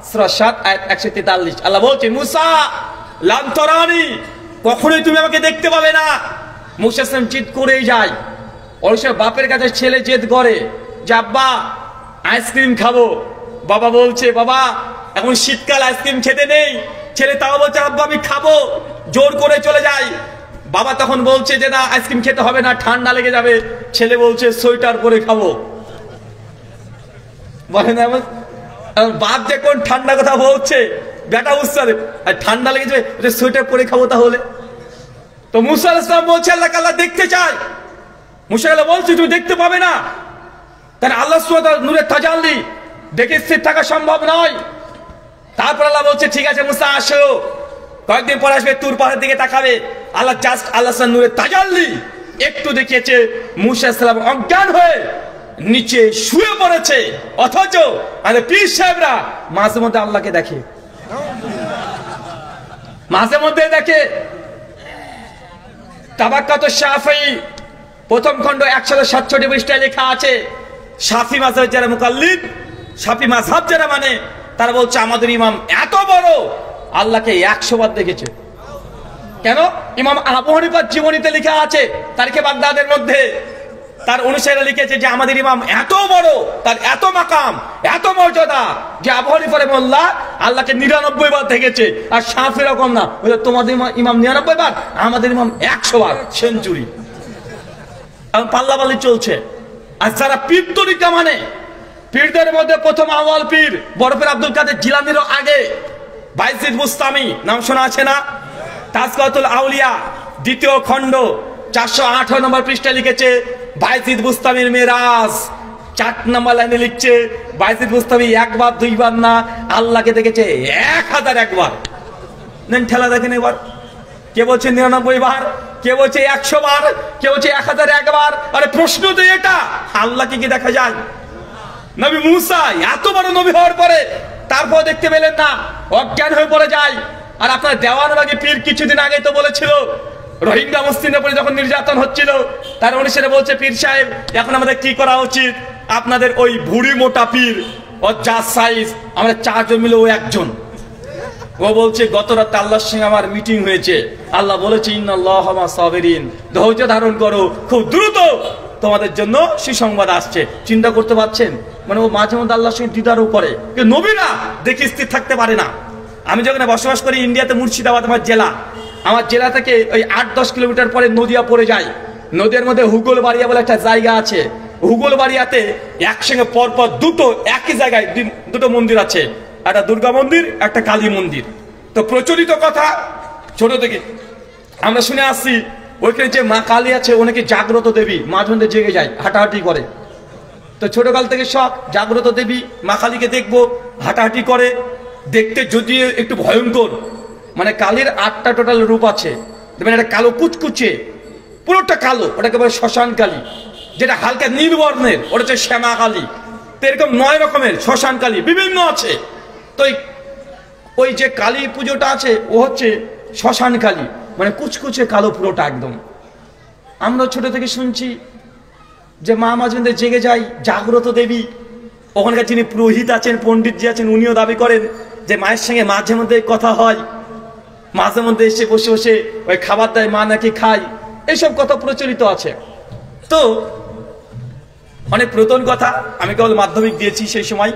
সূরা 7 আয়াত 143 আল্লাহ বলছে, মুসা লান তারানি, কখনোই তুমি আমাকে দেখতে পাবে না। মুসা সাম জিদ করেই যায়। অবশ্য বাপের কাছে ছেলে জেদ করে যে আব্বা আইসক্রিম খাবো, বাবা বলছে বাবা এখন শীতকাল আইসক্রিম খেতে নেই, ছেলে তাও বলছে আব্বা আমি খাবো, জোর করে চলে যায়। বাবা তখন বলছে যে না আইসক্রিম খেতে হবে না, ঠান্ডা লেগে যাবে। ছেলে বলছে সোয়েটার পরে খাবো। বলে না বাপ যে কোন ঠান্ডা কথা বলছে, বেটা বুঝতে পারে ঠান্ডা লেগে যাবে, সোয়েটার পরে খাবো। তাহলে তো মুসা আলাইহিস সালাম বলছে আল্লাহকে আল্লাহ দেখতে চায়। মুসা আল্লাহ বলছে তুমি দেখতে পাবে না, তাহলে আল্লাহ সুবহানাহু ওয়া তাআলা নূরের তাজাল্লি দেখে স্থির থাকা সম্ভব নয়। তারপর আল্লাহ বলছে ঠিক আছে মুসা আসো, কয়েকদিন পর আসবে, তুর পাহাড়ের দিকে তাকাবে। আল্লাহ জাস্ট আল্লাহ নূরের তাজাল্লি একটু দেখিয়েছে, মুসা আলাইহিস সালাম অজ্ঞান হয়ে নিচে শুয়ে পড়েছে। অথচ আরে পীর সাহেবরা মাঝে মধ্যে আল্লাহকে দেখে, মাঝে মধ্যে দেখে। তাবাক্কাতুশ শাফিঈ প্রথম খণ্ড 167 পৃষ্ঠায় লেখা আছে, শাফি মাযহাবের যারা মুকাল্লিদ, শাফি মাযহাব যারা মানে, তারা বলছে আমাদের ইমাম এত বড় আল্লাহকে 100 বার দেখেছে। কেন? ইমাম আবু হানিফার জীবনীতে লেখা আছে, তারিখে বাগদাদের মধ্যে তার অনুসারীরা লিখেছে যে আমাদের ইমাম এত বড়, তার এত মাকাম, এত মর্যাদা যে আবু হানিফা রাহিমাহুল্লাহ আল্লাহকে 99 বার দেখেছে, আর শাফি এরকম না, তোমাদের ইমাম 99 বার, আমাদের ইমাম 100 বার, সেঞ্চুরি। এখন পাল্লাপাল্লি চলছে। আর যারা পীর তরিকা মানে, পীরদের মধ্যে প্রথম আউয়াল পীর বরফের আব্দুল কাদের জিলানীর আগে বাইজিদ বুস্তামি, নাম শোনা আছে না? তাজকিয়াতুল আউলিয়া দ্বিতীয় খণ্ড 408 নম্বর পৃষ্ঠায় লিখেছে বাইজিদ বুস্তামির মেরাজ। 4 নম্বর লাইনে লিখছে বাইজিদ বুস্তামি একবার দুইবার না, আল্লাহকে দেখেছে 1001 বার। নেন ঠেলা দেখেন এবার, কে বলছে 99 বার, কে বলছে 100 বার, কে বলছে 1001 বার। আরে প্রশ্ন তো এটা, আল্লাহকে কি দেখা যায়? নবী মুসা এত বড় নবী হওয়ার পরে তারপর দেখতে পেলেন না, অজ্ঞান হয়ে পড়ে যায়। আর আপনার দেওয়ানবাগী পীর কিছুদিন আগে তো বলেছিল, রোহিঙ্গা মুসলিমদের উপরে যখন নির্যাতন হচ্ছিল, তার অনুসারে বলছে পীর সাহেব এখন আমাদের কি করা উচিত? আপনাদের ওই ভুড়ি মোটা পীর, ও যা সাইজ, আমরা 4 জন মিলে ও একজন। ও বলছে গত রাতে আল্লাহর সঙ্গে আমার মিটিং হয়েছে, আল্লাহ বলেছে ইন্নাল্লাহা মা সাবিরিন, ধৈর্য ধারণ করো, খুব দ্রুত তোমাদের জন্য সুসংবাদ আসছে। চিন্তা করতে পারছেন? মানে ও মাঝে মধ্যে আল্লাহর সঙ্গে দ্বিধারও করে, কিন্তু নবীরা দেখে স্থির থাকতে পারে না। আমি যখন বসবাস করি ইন্ডিয়াতে, মুর্শিদাবাদ আমার জেলা, আমার জেলা থেকে ওই 8-10 কিলোমিটার পরে নদিয়া পড়ে যায়। নদীর মধ্যে হুগলবাড়িয়া বলে একটা জায়গা আছে, হুগলবাড়িয়াতে একসঙ্গে পরপর দুটো একই জায়গায় দুটো মন্দির আছে, একটা দুর্গা মন্দির, একটা কালী মন্দির। তো প্রচলিত কথা ছোট থেকে আমরা শুনে আসছি, ওইখানে যে মা কালী আছে ওনাকে জাগ্রত দেবী, মাঝে মধ্যে জেগে যায়, হাঁটাহাঁটি করে। তো ছোটকাল থেকে শখ, জাগ্রত দেবী মা কালীকে দেখবো, হাঁটাহাঁটি করে। দেখতে যদিও একটু ভয়ঙ্কর, মানে কালীর 8টা টোটাল রূপ আছে। মানে একটা কালো কুচকুচে, পুরোটা কালো, ওটাকে বলে শ্মশান কালী। যেটা হালকা নীল বর্ণের ওটা হচ্ছে শ্যামা কালী। তো এরকম 9 রকমের শ্মশান কালী বিভিন্ন আছে। তো ওই যে কালী পুজোটা আছে ও হচ্ছে শ্মশান কালী, মানে কুচকুচে কালো পুরোটা একদম। আমরা ছোট থেকে শুনছি যে মা মাঝে জেগে যায়, জাগ্রত দেবী। ওখানকার যিনি পুরোহিত আছেন, পণ্ডিতজি আছেন, উনিও দাবি করেন যে মায়ের সঙ্গে মাঝে মধ্যে কথা হয়, মাঝে মধ্যে এসে বসে বসে ওই খাবার দেয়, মা নাকি খায়, এইসব কথা প্রচলিত আছে। তো অনেক পুরাতন কথা, আমি কেবল মাধ্যমিক দিয়েছি সেই সময়।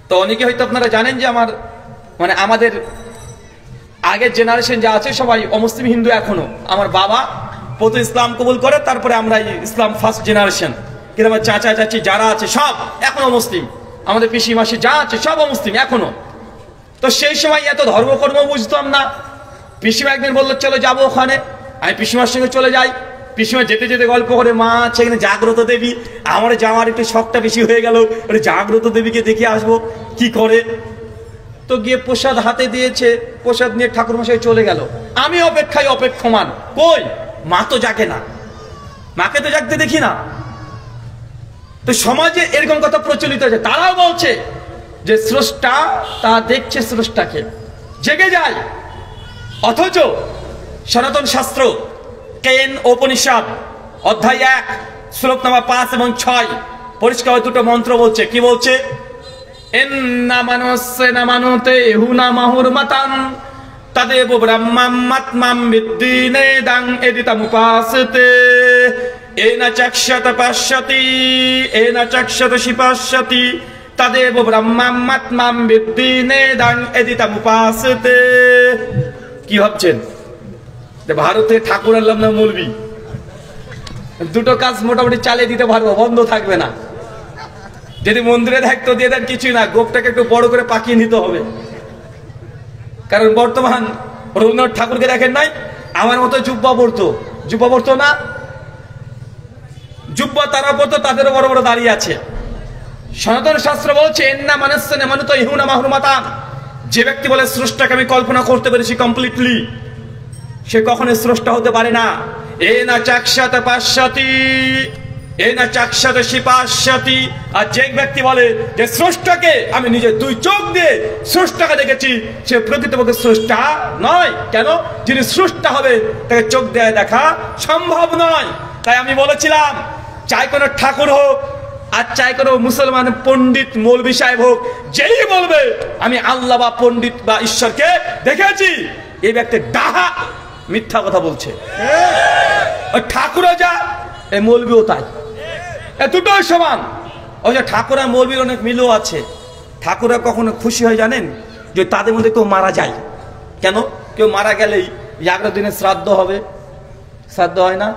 তো অনেকে হয়তো আপনারা জানেন যে মানে আমাদের আগের জেনারেশন যা আছে সবাই অমুসলিম হিন্দু এখনো। আমার বাবা প্রথম ইসলাম কবুল করে, তারপরে আমরা ইসলাম ফার্স্ট জেনারেশন। কিন্তু আমার চাচা চাচি যারা আছে সব এখনো মুসলিম, আমাদের পিসি মাসি যা আছে সব মুসলিম এখনো। তো সেই সময় এত ধর্মকর্ম বুঝতাম না। পিসিমা একদিন বললো চলো যাবো ওখানে, আমি পিসিমার সঙ্গে চলে যাই। পিসিমা যেতে যেতে গল্প করে, মা আছে এখানে জাগ্রত দেবী। আমার যাওয়ার একটু শখটা বেশি হয়ে গেল, জাগ্রত দেবীকে দেখে আসবো কি করে। তো গিয়ে প্রসাদ হাতে দিয়েছে, প্রসাদ নিয়ে ঠাকুরমশাই চলে গেল। আমি অপেক্ষায় অপেক্ষমান, কই মা তো জাগে না, মাকে তো জাগতে দেখি না। তো সমাজে এরকম কথা প্রচলিত আছে। তারাও বলছে যে স্রষ্টা তা দেখছে স্রষ্টাকে, জেগে যায়। অথচ সনাতন শাস্ত্র কেন উপনিষদ অধ্যায় 1 শ্লোক নম্বর 5 এবং 6 পরিষ্কার দুটো মন্ত্র বলছে। কি বলছে? এন্না মানসে না মানতে হুনা মাহুরমাতান তদেব ব্রহ্মাত্মাম বিদ্দিনেদাং এদিতামুপাসতে এনা চক্ষত পশ্যতি এনা চক্ষত শিপশ্যতি তদেব ব্রহ্মাত্মাম বিদ্দিনেদাং এদিতামুপাসতে। কি ভাবছেন? ভারতে ঠাকুর আনলাম না মৌলবি, দুটো কাজ মোটামুটি চালিয়ে দিতে পারবো, বন্ধ থাকবে না। যদি মন্দিরে দায়িত্ব দিয়ে দেন কিছুই না, গোপটাকে একটু বড় করে পাকিয়ে নিতে হবে। কারণ বর্তমান রবীন্দ্রনাথ ঠাকুরকে দেখেন নাই, আমার মতো জুব্বা পড়তো না, জুব্বা তারা পড়তো, তাদেরও বড় বড় দাঁড়িয়ে আছে। সনাতন শাস্ত্র বলছে এন্না মানুষ মানুষ ইহুনা মাহরুমাতান, যে ব্যক্তি বলে স্রষ্টাকে আমি কল্পনা করতে পেরেছি কমপ্লিটলি, সে কখনো স্রষ্টা হতে পারে না। এনা চাক্ষাত পাশ্যতি এনা চাক্ষাত শিপাশ্যতি। আর যে ব্যক্তি বলে যে স্রষ্টাকে আমি নিজের 2 চোখ দিয়ে স্রষ্টাকে দেখেছি, সে প্রকৃতপক্ষে স্রষ্টা নয়। কেন? যিনি স্রষ্টা হবে তাকে চোখ দিয়ে দেখা সম্ভব নয়। তাই আমি বলেছিলাম, চাই কোনো ঠাকুর হোক আর চাই কোনো মুসলমান পণ্ডিত মৌলবি সাহেব হোক, যেই বলবে আমি আল্লাহ বা পণ্ডিত বা ঈশ্বরকে দেখেছি, এই ব্যক্তি ডাহা মিথ্যা কথা বলছে। ঠাকুরও যা, এই মৌলবিও তাই। এ দুটোই সমান। ওই যে ঠাকুর আর মৌলবীর অনেক মিলও আছে। ঠাকুররা কখনো খুশি হয় জানেন যে তাদের মধ্যে কেউ মারা যায়। কেন? কেউ মারা গেলেই 11 দিনে শ্রাদ্ধ হবে, শ্রাদ্ধ হয় না?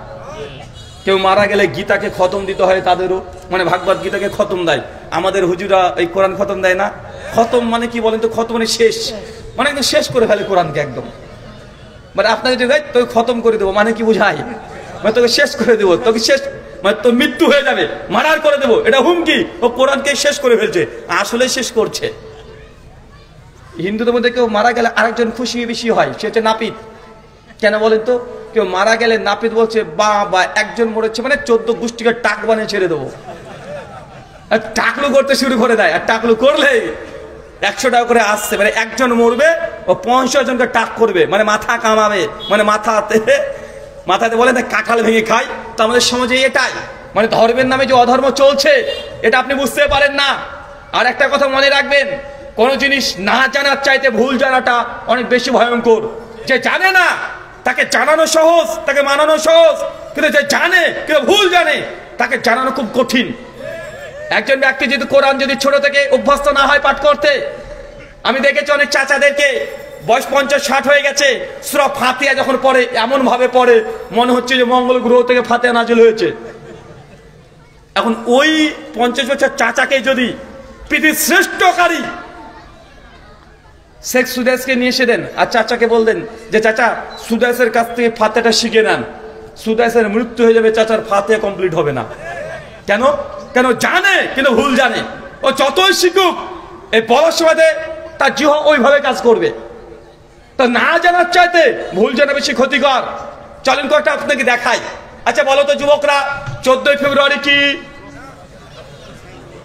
কেউ মারা গেলে গীতাকে খতম দিতে হয় তাদেরও, মানে ভাগবত গীতাকে খতম দেয়। আমাদের হুজুরা এই কোরআন খতম দেয় না। খতম মানে কি বলেন তো? খতম মানে শেষ, মানে একদম শেষ করে ফেলে কোরআনকে একদম। মানে আপনাকে যদি দেয় তোকে খতম করে দেবো, মানে কি বোঝায়? মানে তোকে শেষ করে দেবো, তোকে শেষ, মানে তোর মৃত্যু হয়ে যাবে, মারার করে দেবো, এটা হুমকি। ও কোরআনকে শেষ করে ফেলছে, আসলে শেষ করছে। হিন্দুদের মধ্যে কেউ মারা গেলে আরেকজন খুশি বেশি হয়, সে হচ্ছে নাপিত। কেন বলেন তো? কেউ মারা গেলে নাপিত বলছে বা একজন মরেছে মানে 14 গোষ্ঠীকে টাক বানিয়ে ছেড়ে দেবো। আর টাকলু করতে শুরু করে দেয়, আর টাকলু করলে 100 টাকা করে আসছে, মানে একজন মরবে ও 50 জনকে টাক করবে, মানে মাথা কামাবে, মানে মাথাতে বলে না কাঁঠাল ভেঙে খায়। তো আমাদের সমাজে এটাই, মানে ধর্মের নামে যে অধর্ম চলছে এটা আপনি বুঝতে পারেন না। আর একটা কথা মনে রাখবেন, কোন জিনিস না জানার চাইতে ভুল জানাটা অনেক বেশি ভয়ঙ্কর। যে জানে না তাকে জানানো সহজ, তাকে মানানো সহজ, কিন্তু যে জানে কিন্তু ভুল জানে তাকে জানানো খুব কঠিন। একজন ব্যক্তি যদি কোরআন যদি ছোট থেকে অভ্যস্ত না হয় পাঠ করতে, আমি দেখেছি অনেক চাচাদেরকে বয়স 50-60 হয়ে গেছে, সূরা ফাতিহা যখন পড়ে এমন ভাবে পড়ে মনে হচ্ছে যে মঙ্গল গ্রহ থেকে ফাতিহা নাজিল হয়েছে। এখন ওই 50 বছর চাচাকে যদি পৃথিবীর শ্রেষ্ঠকারী শেখ সুদেশকে নিয়ে এসে দেন আর চাচাকে বলতেন যে চাচা সুদেশের কাছ থেকে ফাতিহাটা শিখে নেন, সুদেশের মৃত্যু হয়ে যাবে, চাচার ফাতিহা কমপ্লিট হবে না। কেন? কেন জানে কিন্তু ভুল জানে। ও যতই শিখুক এই বলার সময় তার জিহ্বা ওইভাবে কাজ করবে। তো না জানার চাইতে ভুল জানা বেশি ক্ষতিকর। চলেন কয়েকটা আপনাকে দেখাই। আচ্ছা বলো তো যুবকরা, 14 ফেব্রুয়ারি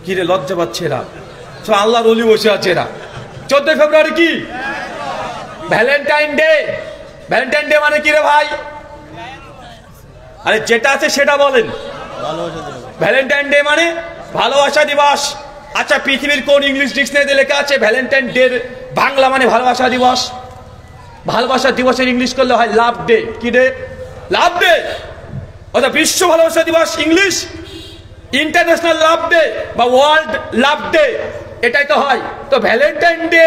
কি রে? লজ্জা পাচ্ছে এরা, সব আল্লাহর ওলি বসে আছে এরা। 14 ফেব্রুয়ারি কি? Valentine day. ভ্যালেন্টাইন ডে মানে কি রে ভাই? আরে যেটা আছে সেটা বলেন। ভ্যালেন্টাইন ডে মানে ভালোবাসা দিবস। আচ্ছা পৃথিবীর কোন ইংলিশ ডিকশনারিতে লেখা আছে ভ্যালেন্টাইন ডে বাংলা মানে ভালোবাসা দিবস? ভালোবাসা দিবসের ইংলিশ করলে হয় লাভ ডে। কি ডে? লাভ ডে। অর্থাৎ বিশ্ব ভালোবাসা দিবস ইংলিশ ইন্টারন্যাশনাল লাভ ডে বা ওয়ার্ল্ড লাভ ডে, এটাই তো হয়। তো ভ্যালেন্টাইন ডে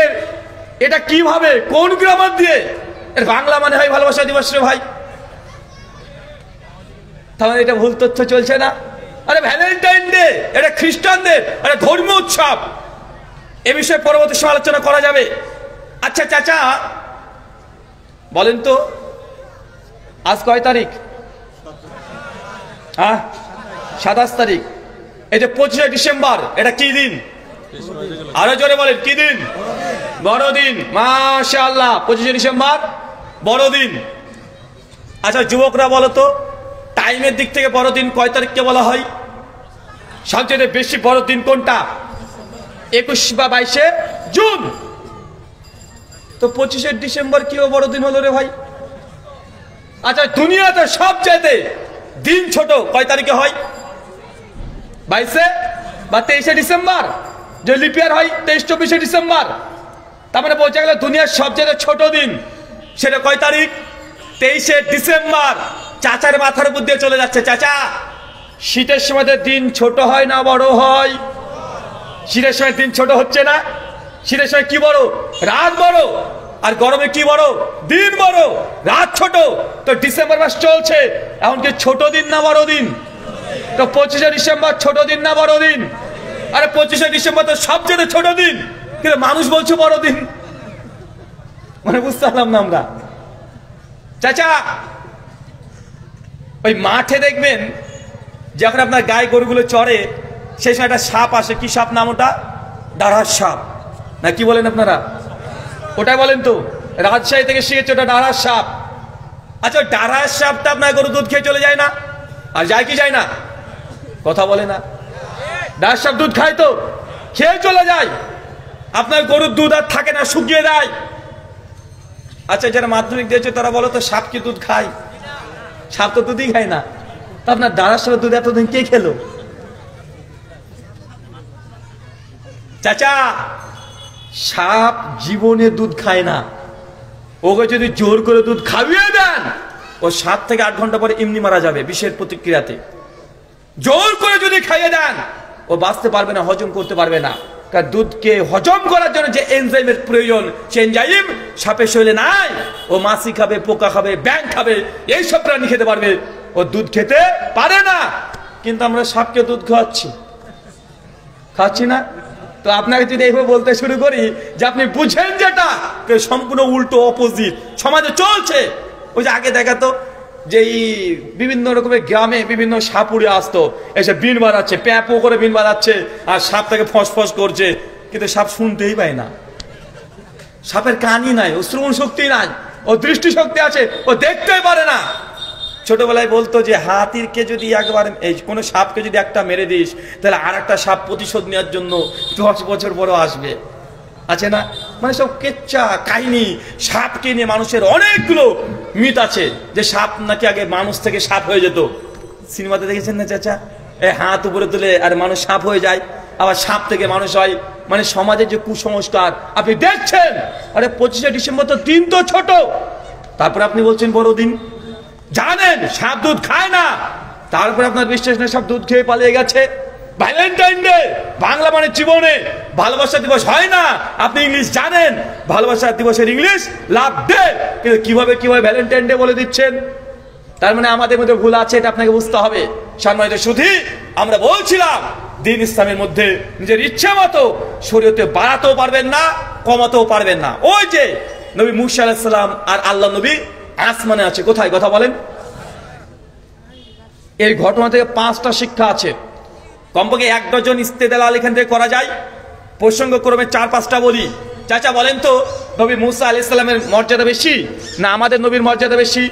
এটা কিভাবে, কোন গ্রামার দিয়ে? এর বাংলা মানে হয় ভালোবাসা দিবস রে ভাই। তাহলে এটা ভুল তথ্য চলছে না? আরে ভ্যালেন্টাইন ডে এটা খ্রিস্টানদের একটা ধর্মীয় উৎসব। এ বিষয়ে পরবর্তী সময় আলোচনা করা যাবে। আচ্ছা চাচা বলেন তো আজ কয় তারিখ? 27 তারিখ। এই যে 25শে ডিসেম্বর এটা কি দিন? আরো জোরে বলেন, কি দিন? বড়দিন। মাশাআল্লাহ, 25শে ডিসেম্বর বড়দিন। আচ্ছা যুবকরা বলো তো টাইমের দিক থেকে বড়দিন কয় তারিখকে বলা হয়? সবচেয়ে বেশি বড়দিন কোনটা? 21 বা 22শে জুন। তো 25শে ডিসেম্বর কিও বড়দিন হলো রে ভাই? আচ্ছা দুনিয়াতে সবচেয়ে দিন ছোট কয় তারিখে হয়? 22শে বা 23শে ডিসেম্বর। যে লিপিয়ার হয় 23-24শে ডিসেম্বর। তার মানে বলতে গেলে দুনিয়ার সবচেয়ে ছোট দিন সেটা কয় তারিখ? 23শে ডিসেম্বর। চাচার মাথার উপর দিয়ে চলে যাচ্ছে। চাচা শীতের সময় দিন ছোট হয় না বড় হয়? শীতের সময় দিন ছোট হচ্ছে না? শীতের সময় কি বড়? রাত বড়। আর গরমে কি বড়? দিন বড়, রাত ছোট। তো ডিসেম্বর মাস চলছে, এখন কি ছোট দিন না বড় দিন? তো 25শে ডিসেম্বর ছোট দিন না বড় দিন? আরে 25শে ডিসেম্বর তো সবচেয়ে ছোট দিন, কিন্তু মানুষ বলছে বড় দিন। মানে বুঝতে পারলাম না আমরা। চাচা ওই মাঠে দেখবেন যখন আপনার গায়ে গরুগুলো চড়ে সেই সময় একটা সাপ আসে। কি সাপ নাম ওটা? ডারাস সাপ না কি বলেন আপনারা? ওটাই বলেন তো। রাজশাহী থেকে শিখেছে ওটা ডারাস সাপ। আচ্ছা ডারাস সাপটা আপনার গরু দুধ খেয়ে চলে যায় না? আর যায় কি যায় না? কথা বলে না। ডারাস সাপ দুধ খায় তো, খেয়ে চলে যায়। আপনার গরুর দুধ আর থাকে না, শুকিয়ে দেয়। আচ্ছা যারা মাধ্যমিক দিয়েছে তারা বলো তো সাপ কি দুধ খায়? সাপ তো দুধই খায় না। তা আপনার ডারাস সাপের দুধ এতদিন কে খেলো? চাচা সাপ জীবনে দুধ খায় না। ওকে যদি জোর করে দুধ খাইয়ে দেন ও 7 থেকে 8 ঘন্টা পরে এমনি মারা যাবে বিষের প্রতিক্রিয়াতে। জোর করে যদি খাইয়ে দেন ও বাঁচতে পারবে না, হজম করতে পারবে না। কারণ দুধকে হজম করার জন্য যে এনজাইমের প্রয়োজন, সে এনজাইম সাপের শরীরে নাই। ও মাছি খাবে, পোকা খাবে, ব্যাঙ খাবে, এইসব প্রাণী খেতে পারবে, ও দুধ খেতে পারে না। কিন্তু আমরা সাপকে দুধ খাচ্ছি না। তো আপনাকে যদি এইভাবে বলতে শুরু করি যে আপনি বুঝেন যেটা সম্পূর্ণ উল্টো, অপোজিট সমাজে চলছে। ওই যে আগে দেখাতো যে এই বিভিন্ন রকমের গ্রামে বিভিন্ন সাপ উড়ে আসতো, এসে বিন বাড়াচ্ছে, প্যাঁপো করে বিন বাড়াচ্ছে, আর সাপ তাকে ফসফস করছে। কিন্তু সাপ শুনতেই পায় না, সাপের কানই নাই, ও শ্রবণ শক্তি নাই, ও দৃষ্টি শক্তি আছে, ও দেখতেই পারে না। ছোটবেলায় বলতো যে হাতিরকে যদি একবার এই কোনো সাপকে যদি একটা মেরে দিস, তাহলে আর একটা সাপ প্রতিশোধ নেওয়ার জন্য 10 বছর পরও আসবে, আছে না? মানে সব কেচ্চা কাহিনী। সাপকে নিয়ে মানুষের অনেকগুলো মিথ আছে, যে সাপ নাকি আগে মানুষ থেকে সাপ হয়ে যেত। সিনেমাতে দেখেছেন না চাচা, এই হাত উপরে তুলে আর মানুষ সাপ হয়ে যায়, আবার সাপ থেকে মানুষ হয়। মানে সমাজের যে কুসংস্কার আপনি দেখছেন। আরে 25শে ডিসেম্বর তো দিন তো ছোট, তারপরে আপনি বলছেন বড়দিন। জানেন সাপ দুধ খায় না, তারপরে আপনার বিশ্বাস নেই, সব দুধ খেয়ে পালিয়ে গেছে। ভ্যালেন্টাইন ডে বাংলা মানে জীবনে ভালোবাসা দিবস হয় না। আপনি ইংলিশ জানেন, ভালোবাসা দিবসের ইংলিশ লাভ ডে, কিন্তু কিভাবে ভ্যালেন্টাইন ডে বলে দিচ্ছেন? তার মানে আমাদের মধ্যে ভুল আছে, এটা আপনাকে বুঝতে হবে। সম্মানিত সুধী, আমরা বলছিলাম দিন ইসলামের মধ্যে নিজের ইচ্ছা মতো শরীয়তে বাড়াতেও পারবেন না, কমাতেও পারবেন না। ওই যে নবী মুসা আলাইহিস সালাম আর আল্লাহ নবী আসমানে আছে, কোথায় কথা বলেন? এই ঘটনা থেকে 5টা শিক্ষা আছে, কমপক্ষে 1 ডজন ইস্তেদলাল এখান থেকে করা যায়। প্রসঙ্গক্রমে 4-5টা বলি। চাচা বলেন তো, নবী মুসা আলাইহিস সালামের মর্যাদা বেশি না আমাদের নবীর মর্যাদা বেশি?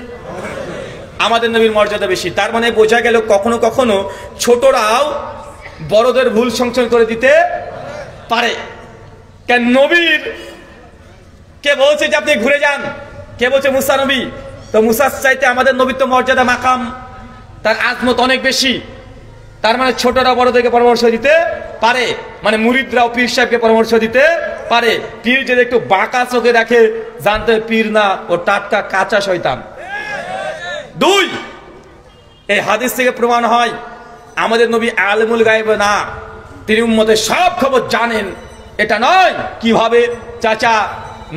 আমাদের নবীর মর্যাদা বেশি। তার মানে বোঝা গেল কখনো কখনো ছোটরাও বড়দের ভুল সংশোধন করে দিতে পারে। কেন নবীর কে বলছে যে আপনি ঘুরে যান? কে বলছে? মুসা নবী। তো মুসার চাইতে আমাদের নবীর তো মর্যাদা, মাকাম, তার আজমত অনেক বেশি। তার মানে ছোটরা বড়দেরকে পরামর্শ দিতে পারে, মানে মুরিদরাও পীর সাহেবকে পরামর্শ দিতে পারে। পীর যদি একটু বাঁকা চোখে দেখে, জানতে পীর না, ও টাটকা কাঁচা শয়তান। 2, এই হাদিস থেকে প্রমাণ হয় আমাদের নবী আলেমুল গায়েব না, তিনি উম্মতের সব খবর জানেন। এটা নয় কিভাবে চাচা,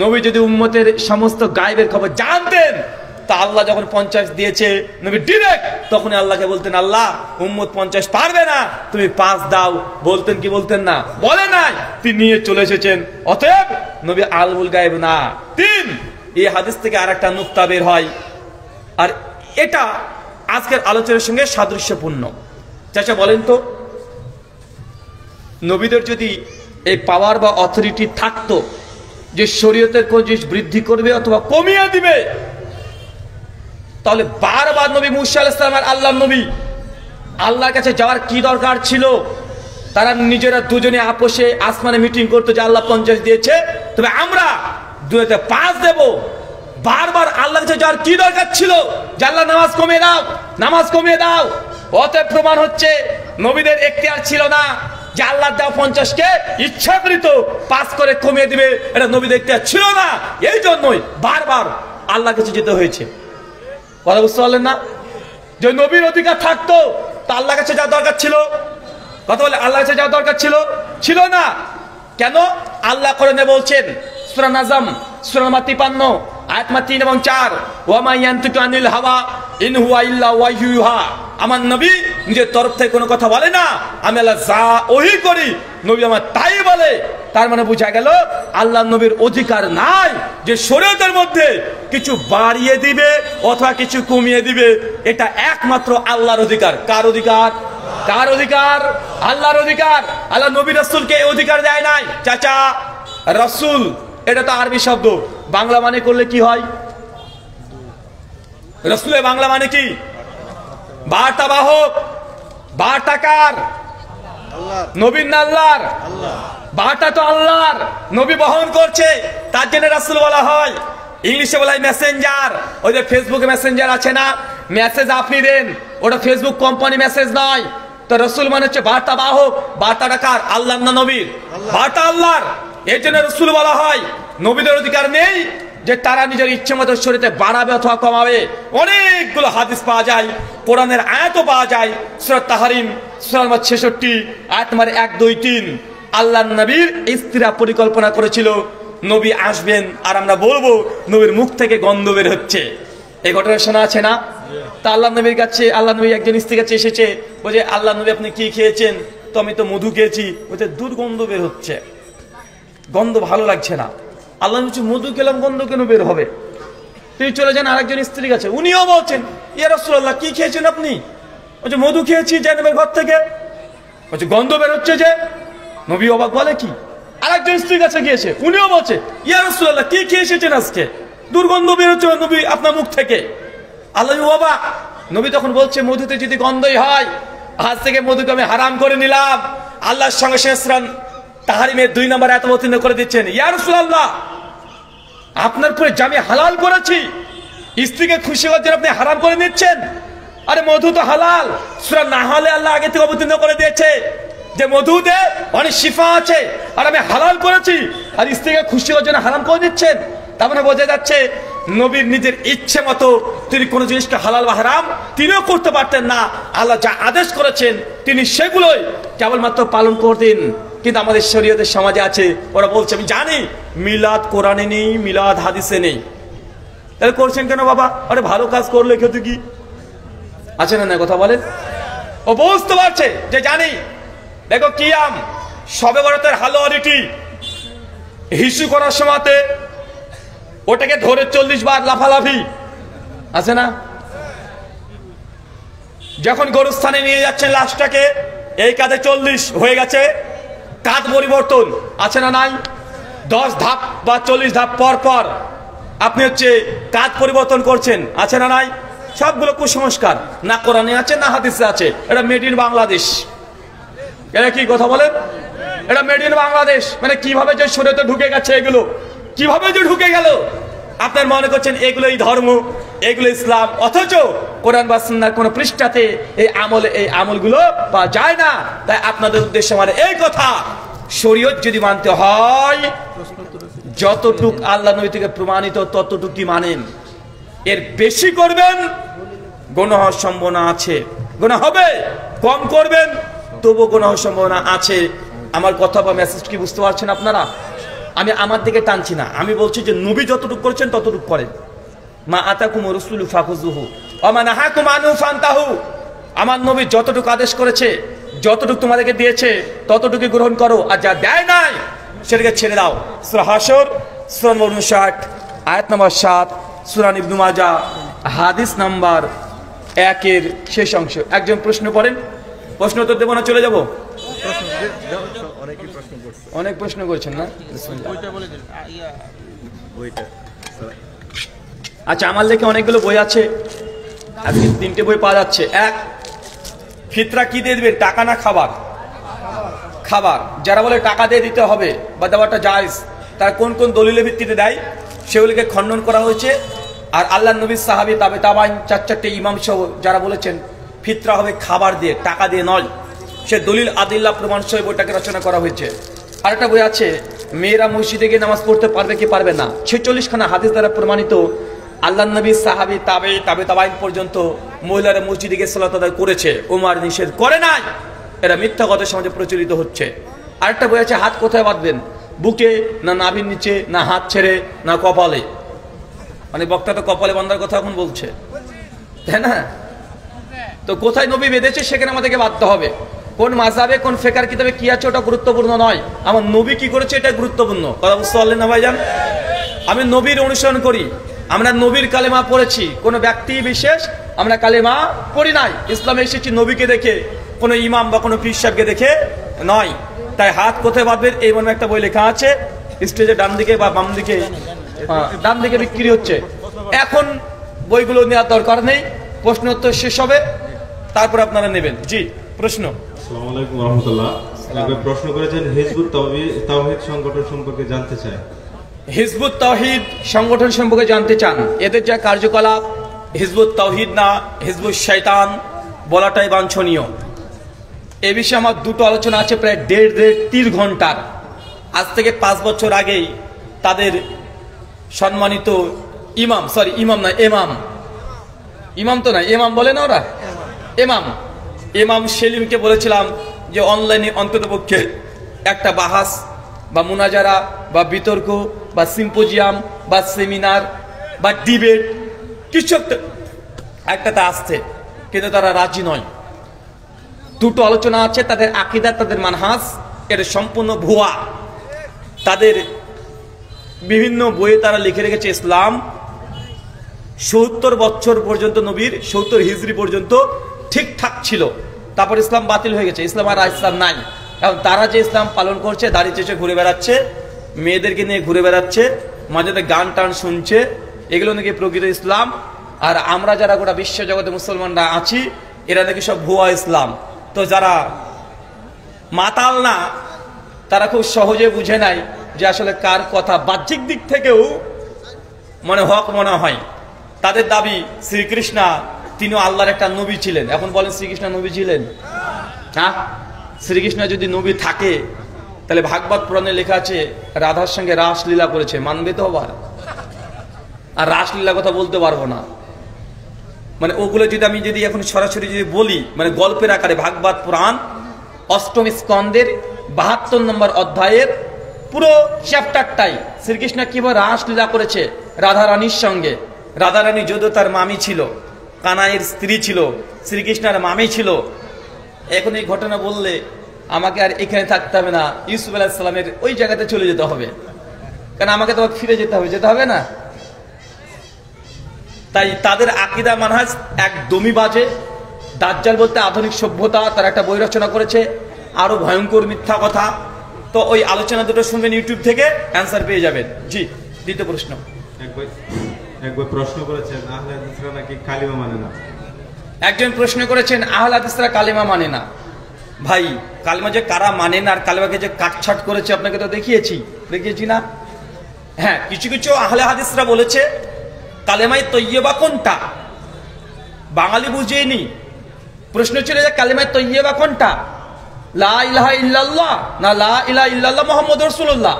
নবী যদি উম্মতের সমস্ত গায়েবের খবর জানতেন, তা আল্লাহ যখন 50 দিয়েছে নবী ডিরেক্ট তখন আল্লাহকে বলতেন, আল্লাহ উম্মত 50 পারবে না, তুমি 5 দাও। বলতেন কি বলতেন না? বলে নাই, তিনি নিয়ে চলে এসেছেন। অতএব নবী আলেমুল গায়েব না। 3, এই হাদিস থেকে আরেকটা নুকতা বের হয়, আর এটা আজকের আলোচনার সঙ্গে সাদৃশ্যপূর্ণ। চাচা বলেন তো, নবীদের যদি এই পাওয়ার বা অথরিটি থাকতো যে শরীয়তের কোন জিনিস বৃদ্ধি করবে অথবা কমিয়ে দিবে, তাহলে বারবার নবী মুসা আলাইহিস সালাম আর আল্লাহর নবী আল্লাহর কাছে যাওয়ার কি দরকার ছিল? তারা নিজেরা দুজনে আপোষে আসমানে মিটিং করতো যে আল্লাহ 50 দিয়েছে, তবে আমরা 2-তে 5 দেব। বারবার আল্লাহর কাছে যাওয়ার কি দরকার ছিল যে আল্লাহ নামাজ কমিয়ে দাও, নামাজ কমিয়ে দাও? অতএব প্রমাণ হচ্ছে নবীদের এখতিয়ার ছিল না যে আল্লাহ দেওয়া 50কে ইচ্ছাকৃত 5 করে কমিয়ে দিবে, এটা নবীদের এখতিয়ার ছিল না। এই জন্যই বারবার আল্লাহর কাছে যেতে হয়েছে। কথা বুঝতে পারলেন না? যে নবীর অধিকার থাকতো তা আল্লাহর কাছে যাওয়ার দরকার ছিল? কথা বলে আল্লাহর কাছে যাওয়ার দরকার ছিল না। কেন? আল্লাহ কোরআনে বলছেন, সূরা নাজম সূরা নম্বর 53 আয়াত 3 এবং 4, ওয়া মা ইয়ানতিকু আনিল হাওয়া ইন হুয়া ইল্লা ওয়াহয়ু ইউহা। আমার নবী নিজের তরফ থেকে কোনো কথা বলে না, আমি আল্লাহ যা ওহী করি নবী আমার তাই বলে। তার মানে বোঝা গেল আল্লাহ নবীর অধিকার নাই যে শরীয়তের মধ্যে কিছু বাড়িয়ে দিবে অথবা কিছু কমিয়ে দিবে। এটা একমাত্র আল্লাহর অধিকার। কার অধিকার? কার অধিকার? আল্লাহর অধিকার। আল্লাহ নবী রাসূলকে এই অধিকার দেয় নাই। চাচা, রাসূল এটা তো আরবি শব্দ, বাংলা মানে করলে কি হয়? রাসূলের বাংলা মানে কি? বার্তা বাহক। বার্তা কার? নবীর না আল্লাহর? বার্তা তো আল্লাহর, নবী বহন করছে, তার জন্য রাসূল বলা হয়। ইংলিশে বলা হয় মেসেঞ্জার। ওই যে ফেসবুকে মেসেঞ্জার আছে না, মেসেজ আপনি দেন, ওটা ফেসবুক কোম্পানি মেসেজ নয়। তো রাসূল মানে হচ্ছে বার্তা বাহক। বার্তাটা কার? আল্লাহর না নবীর? বার্তা আল্লাহর। এই জন্য রাসূল বলা হয়। নবীদের অধিকার নেই, যে তারা নিজের ইচ্ছে মতো শরীরে বাড়াবে অথবা কমাবে। অনেকগুলো হাদিস পাওয়া যায়, কোরআনের আয়াতও পাওয়া যায়। সূরা তাহরিম সূরা নম্বর 66 আয়াত নম্বর 1, 2, 3। আল্লাহর নবীর স্ত্রীরা পরিকল্পনা করেছিল নবী আসবেন আর আমরা বলবো নবীর মুখ থেকে গন্ধ বের হচ্ছে। এই ঘটনা শোনা আছে না? তা আল্লাহ নবীর কাছে, আল্লাহ নবী একজন স্ত্রীর কাছে এসেছে, বলছে আল্লাহ নবী আপনি কি খেয়েছেন? তো আমি তো মধু খেয়েছি। বলছে দুর্গন্ধ বের হচ্ছে, গন্ধ ভালো লাগছে না। আল্লাহ বলছে মধু খেলাম, গন্ধ কেন বের হবে? তিনি চলে যান আরেকজন স্ত্রীর কাছে, উনিও বলছেন ইয়া রাসূলুল্লাহ কি খেয়েছেন আপনি? বলছে মধু খেয়েছি জানেবের ঘর থেকে। বলছে গন্ধ বের হচ্ছে যে। নবী অবাক, বলে কি? আরেকজন স্ত্রীর কাছে গিয়েছে, উনিও বলছে ইয়া রাসূলুল্লাহ কি খেয়ে এসেছেন আজকে? দুর্গন্ধ বের হচ্ছে নবী আপনার মুখ থেকে। আল্লাহ অবাক। নবী তখন বলছে মধুতে যদি গন্ধই হয়, আজ থেকে মধুকে আমি হারাম করে নিলাম। আল্লাহর সঙ্গে সূরা তাহরিমের 2 নম্বর আয়াত অবতীর্ণ করে দিচ্ছেন, ইয়া রাসূলুল্লাহ আপনার পরে জামি হালাল করেছি, স্ত্রীকে খুশি করার জন্য আপনি হারাম করে নিচ্ছেন। আরে মধু তো হালাল, সূরা নাহলে আল্লাহ আগে থেকে অবতীর্ণ করে দিয়েছে যে মধুতে অনেক শিফা আছে, আর আমি হালাল করেছি, আর স্ত্রীকে খুশি করার জন্য হারাম করে দিচ্ছেন। তার মানে বোঝা যাচ্ছে নবীর নিজের ইচ্ছে মতো তিনি কোন জিনিসকে হালাল বা হারাম তিনিও করতে পারতেন না। আল্লাহ যা আদেশ করেছেন তিনি সেগুলোই কেবলমাত্র পালন করতেন। কিন্তু আমাদের শরীয়তের সমাজে আছে, ওরা বলছে আমি জানি মিলাদ কোরআনে নেই, মিলাদ হাদিসে নেই, তাহলে করছেন কেন বাবা? আরে ভালো কাজ করলে ক্ষতি কি আছে না? কথা বলেন। ও বুঝতে পারছে যে জানি। দেখো কিয়াম, শবে বরাতের হালুয়ারিটি হিসু করার সময়তে ওটাকে ধরে 40 বার লাফালাফি আছে না? যখন গরুস্থানে নিয়ে যাচ্ছেন লাশটাকে, এই কাঁধে 40 হয়ে গেছে, কাঁধ পরিবর্তন আছে না নাই? 10 ধাপ বা 40 ধাপ পর পর আপনি হচ্ছে কাঁধ পরিবর্তন করছেন, আছে না নাই? সবগুলো কুসংস্কার, না কোরআনে আছে না হাদিসে আছে। এটা মেড ইন বাংলাদেশ। এটা কি কথা বলেন? এটা মেড ইন বাংলাদেশ। মানে কিভাবে যে শরীয়তে ঢুকে গেছে, এগুলো কিভাবে যে ঢুকে গেল? আপনার মনে করছেন এগুলোই ধর্ম, এগুলো ইসলাম, অথচ কোরআন বা সুন্নাহর কোন পৃষ্ঠাতে এই আমলগুলো পাওয়া যায় না। তাই আপনাদের উদ্দেশ্যে আমার এই কথা, শরীয়ত যদি মানতে হয় যতটুক আল্লাহ নবী থেকে প্রমাণিত ততটুকুই মানেন। এর বেশি করবেন গুনাহ হওয়ার সম্ভাবনা আছে, গুনাহ হবে। কম করবেন তবু গুনাহ হওয়ার সম্ভাবনা আছে। আমার কথা বা মেসেজ কি বুঝতে পারছেন আপনারা? আমি আমার দিকে টানছি না, আমি বলছি যে নবী যতটুকু করেছেন ততটুকু করেন। মা আতাকুম রাসূলু ফাখুযুহু ওয়া মা নাহাকুম আনহু ফান্তাহু। আমার নবী যতটুকু আদেশ করেছে, যতটুকু তোমাদেরকে দিয়েছে ততটুকু গ্রহণ করো, আর যা দেয় নাই সেটাকে ছেড়ে দাও। সূরা হাশর সূরা 59 আয়াত নম্বর 7, সূরা ইবনে মাজাহ হাদিস নাম্বার 1 এর শেষ অংশ। একজন প্রশ্ন করেন, প্রশ্ন উত্তর দেব না চলে যাব? অনেক প্রশ্ন করছেন না? আচ্ছা, আমার লেখে অনেকগুলো বই আছে, আজকে 3টে বই পাওয়া যাচ্ছে। 1, ফিতরা কি দিয়ে দিবেন, টাকা না খাবার? খাবার। যারা বলে টাকা দিয়ে দিতে হবে বা দেওয়াটা জায়েজ, তারা কোন কোন দলিলের ভিত্তিতে দেয় সেগুলিকে খণ্ডন করা হয়েছে। আর আল্লাহ নবীর সাহাবী তাবে তাবাইন 4 ইমাম সহ যারা বলেছেন ফিতরা হবে খাবার দিয়ে, টাকা দিয়ে নয়, সে দলিল আদিল্লাহ প্রমাণ সহ বইটাকে রচনা করা হয়েছে। আরেকটা বই আছে, মেয়েরা মসজিদে গিয়ে নামাজ পড়তে পারবে কি পারবে না, 46খানা হাদিস দ্বারা প্রমাণিত আল্লাহ নবী সাহাবী তাবে তাবাইন পর্যন্ত মহিলারা মসজিদে গিয়ে সালাত আদায় করেছে, ওমর নিষেধ করে নাই। এরা মিথ্যা কথা সমাজে প্রচলিত হচ্ছে। আরেকটা বই আছে, হাত কোথায় বাঁধবেন, বুকে না নাভির নিচে না হাত ছেড়ে না কপালে। মানে বক্তা তো কপালে বাঁধার কথা এখন বলছে, তাই না? তো কোথায় নবী বেঁধেছে সেখানে আমাদেরকে বাঁধতে হবে। কোন মাযহাবে কোন ফিকহের কিতাবে কি আছে ওটা গুরুত্বপূর্ণ নয়, আমার নবী কি করেছে এটা গুরুত্বপূর্ণ। কথা বুঝতে পারলেন না ভাইজান? আমি নবীর অনুসরণ করি, আমরা নবীর কালেমা পড়েছি, কোন ব্যক্তি বিশেষ আমরা কালেমা পড়ি নাই। ইসলামে এসেছি নবীকে দেখে, কোনো ইমাম বা কোনো পীর সাহেবকে দেখে নয়। তাই হাত কোথায় বাঁধবেন এই মনে একটা বই লেখা আছে, স্টেজের ডান দিকে বা বাম দিকে, ডান দিকে বিক্রি হচ্ছে। এখন বইগুলো নেওয়ার দরকার নেই, প্রশ্ন উত্তর শেষ হবে তারপর আপনারা নেবেন। জি, প্রশ্ন। আসসালামু আলাইকুম ওয়া রাহমাতুল্লাহ। একবার প্রশ্ন করেছেন হিজবুত তাওহীদ সংগঠন সম্পর্কে জানতে চাই। হিজবুত তাওহীদ সংগঠন সম্পর্কে জানতে চান, এদের যা কার্যকলাপ হিজবুত তাওহীদ না হিজবুত শয়তান বলাটাই বাঞ্ছনীয়। এ বিষয়ে আমার দুটো আলোচনা আছে, প্রায় 1.5-3 ঘন্টার। আজ থেকে 5 বছর আগেই তাদের সম্মানিত ইমাম, সরি ইমাম না, এমাম, ইমাম তো না, এমাম বলে না ওরা, এমাম সেলিমকে বলেছিলাম যে অনলাইনে অন্ততপক্ষে একটা বাহাস বা মুনাজারা বা বিতর্ক বা সিম্পোজিয়াম বা সেমিনার বা ডিবেট কিছু একটাতে আসছে, কিন্তু তারা রাজি নয়। দুটো আলোচনা আছে, তাদের আকীদা, তাদের মানহাজ এটা সম্পূর্ণ ভুয়া। তাদের বিভিন্ন বইয়ে তারা লিখে রেখেছে ইসলাম 70 বছর পর্যন্ত, নবীর 70 হিজরি পর্যন্ত ঠিকঠাক ছিল, তারপর ইসলাম বাতিল হয়ে গেছে, ইসলাম আর ইসলাম নাই। এখন তারা যে ইসলাম পালন করছে, দাড়ি চেঁচে ঘুরে বেড়াচ্ছে, মেয়েদেরকে নিয়ে ঘুরে বেড়াচ্ছে, মাঝে গান টান শুনছে, এগুলো নাকি প্রকৃত ইসলাম। আর আমরা যারা গোটা বিশ্ব জগতে মুসলমানরা আছি, এরা নাকি সব ভুয়া ইসলাম। তো যারা মাতাল না, তারা খুব সহজে বুঝে নাই যে আসলে কার কথা বাহ্যিক দিক থেকেও মনে হক মনে হয়। তাদের দাবি শ্রীকৃষ্ণ তিনিও আল্লাহর একটা নবী ছিলেন। এখন বলেন শ্রীকৃষ্ণ নবী ছিলেন? হ্যাঁ, শ্রীকৃষ্ণ যদি নবী থাকে তাহলে ভাগবত পুরাণে লেখা আছে রাধার সঙ্গে রাসলীলা করেছে, মানবে তো আবার? আর রাসলীলা কথা বলতে পারবো না, মানে ওগুলো যদি এখন সরাসরি যদি বলি, মানে গল্পের আকারে ভাগবত পুরাণ 8ম স্কন্ধের 72 নম্বর অধ্যায়ের পুরো চ্যাপ্টারটাই শ্রীকৃষ্ণ কিভাবে রাসলীলা করেছে রাধা রানীর সঙ্গে। রাধা রানী যদিও তার মামি ছিল, কানাইয়ের স্ত্রী ছিল, শ্রীকৃষ্ণের মামি ছিল। এখন এই ঘটনা বললে আমাকে আর এখানে থাকতে হবে না, ইউসুফ আলাইহিস সালামের ওই জায়গাতে চলে যেতে হবে, কারণ আমাকে তো ফিরে যেতে হবে না। তাই তাদের আকীদা মানহাজ একদমই বাজে। দাজ্জাল বলতে আধুনিক সভ্যতা, তার একটা বই রচনা করেছে, আরো ভয়ঙ্কর মিথ্যা কথা। তো ওই আলোচনা দুটো শুনবেন ইউটিউব থেকে, অ্যান্সার পেয়ে যাবেন। জি, দ্বিতীয় প্রশ্ন। একবার প্রশ্ন করেছেন আহলে হাদিসরা নাকি কালিমা মানে না। একজন প্রশ্ন করেছেন আহলে হাদিসরা কালিমা মানে না। ভাই, কালিমা যে কারা মানে না আর কালিমাকে যে কাটছাট করেছে আপনাকে তো দেখিয়েছি না? হ্যাঁ, কিছু কিছু আহলে হাদিসরা বলেছে কালেমায়ে তৈয়বা কোনটা, বাঙালি বুঝেনি। প্রশ্ন ছিল যে কালেমায়ে তৈয়বা কোনটা, লা ইলাহা ইল্লাল্লাহ না লা ইলাহা ইল্লাল্লাহ মুহাম্মাদুর রাসূলুল্লাহ।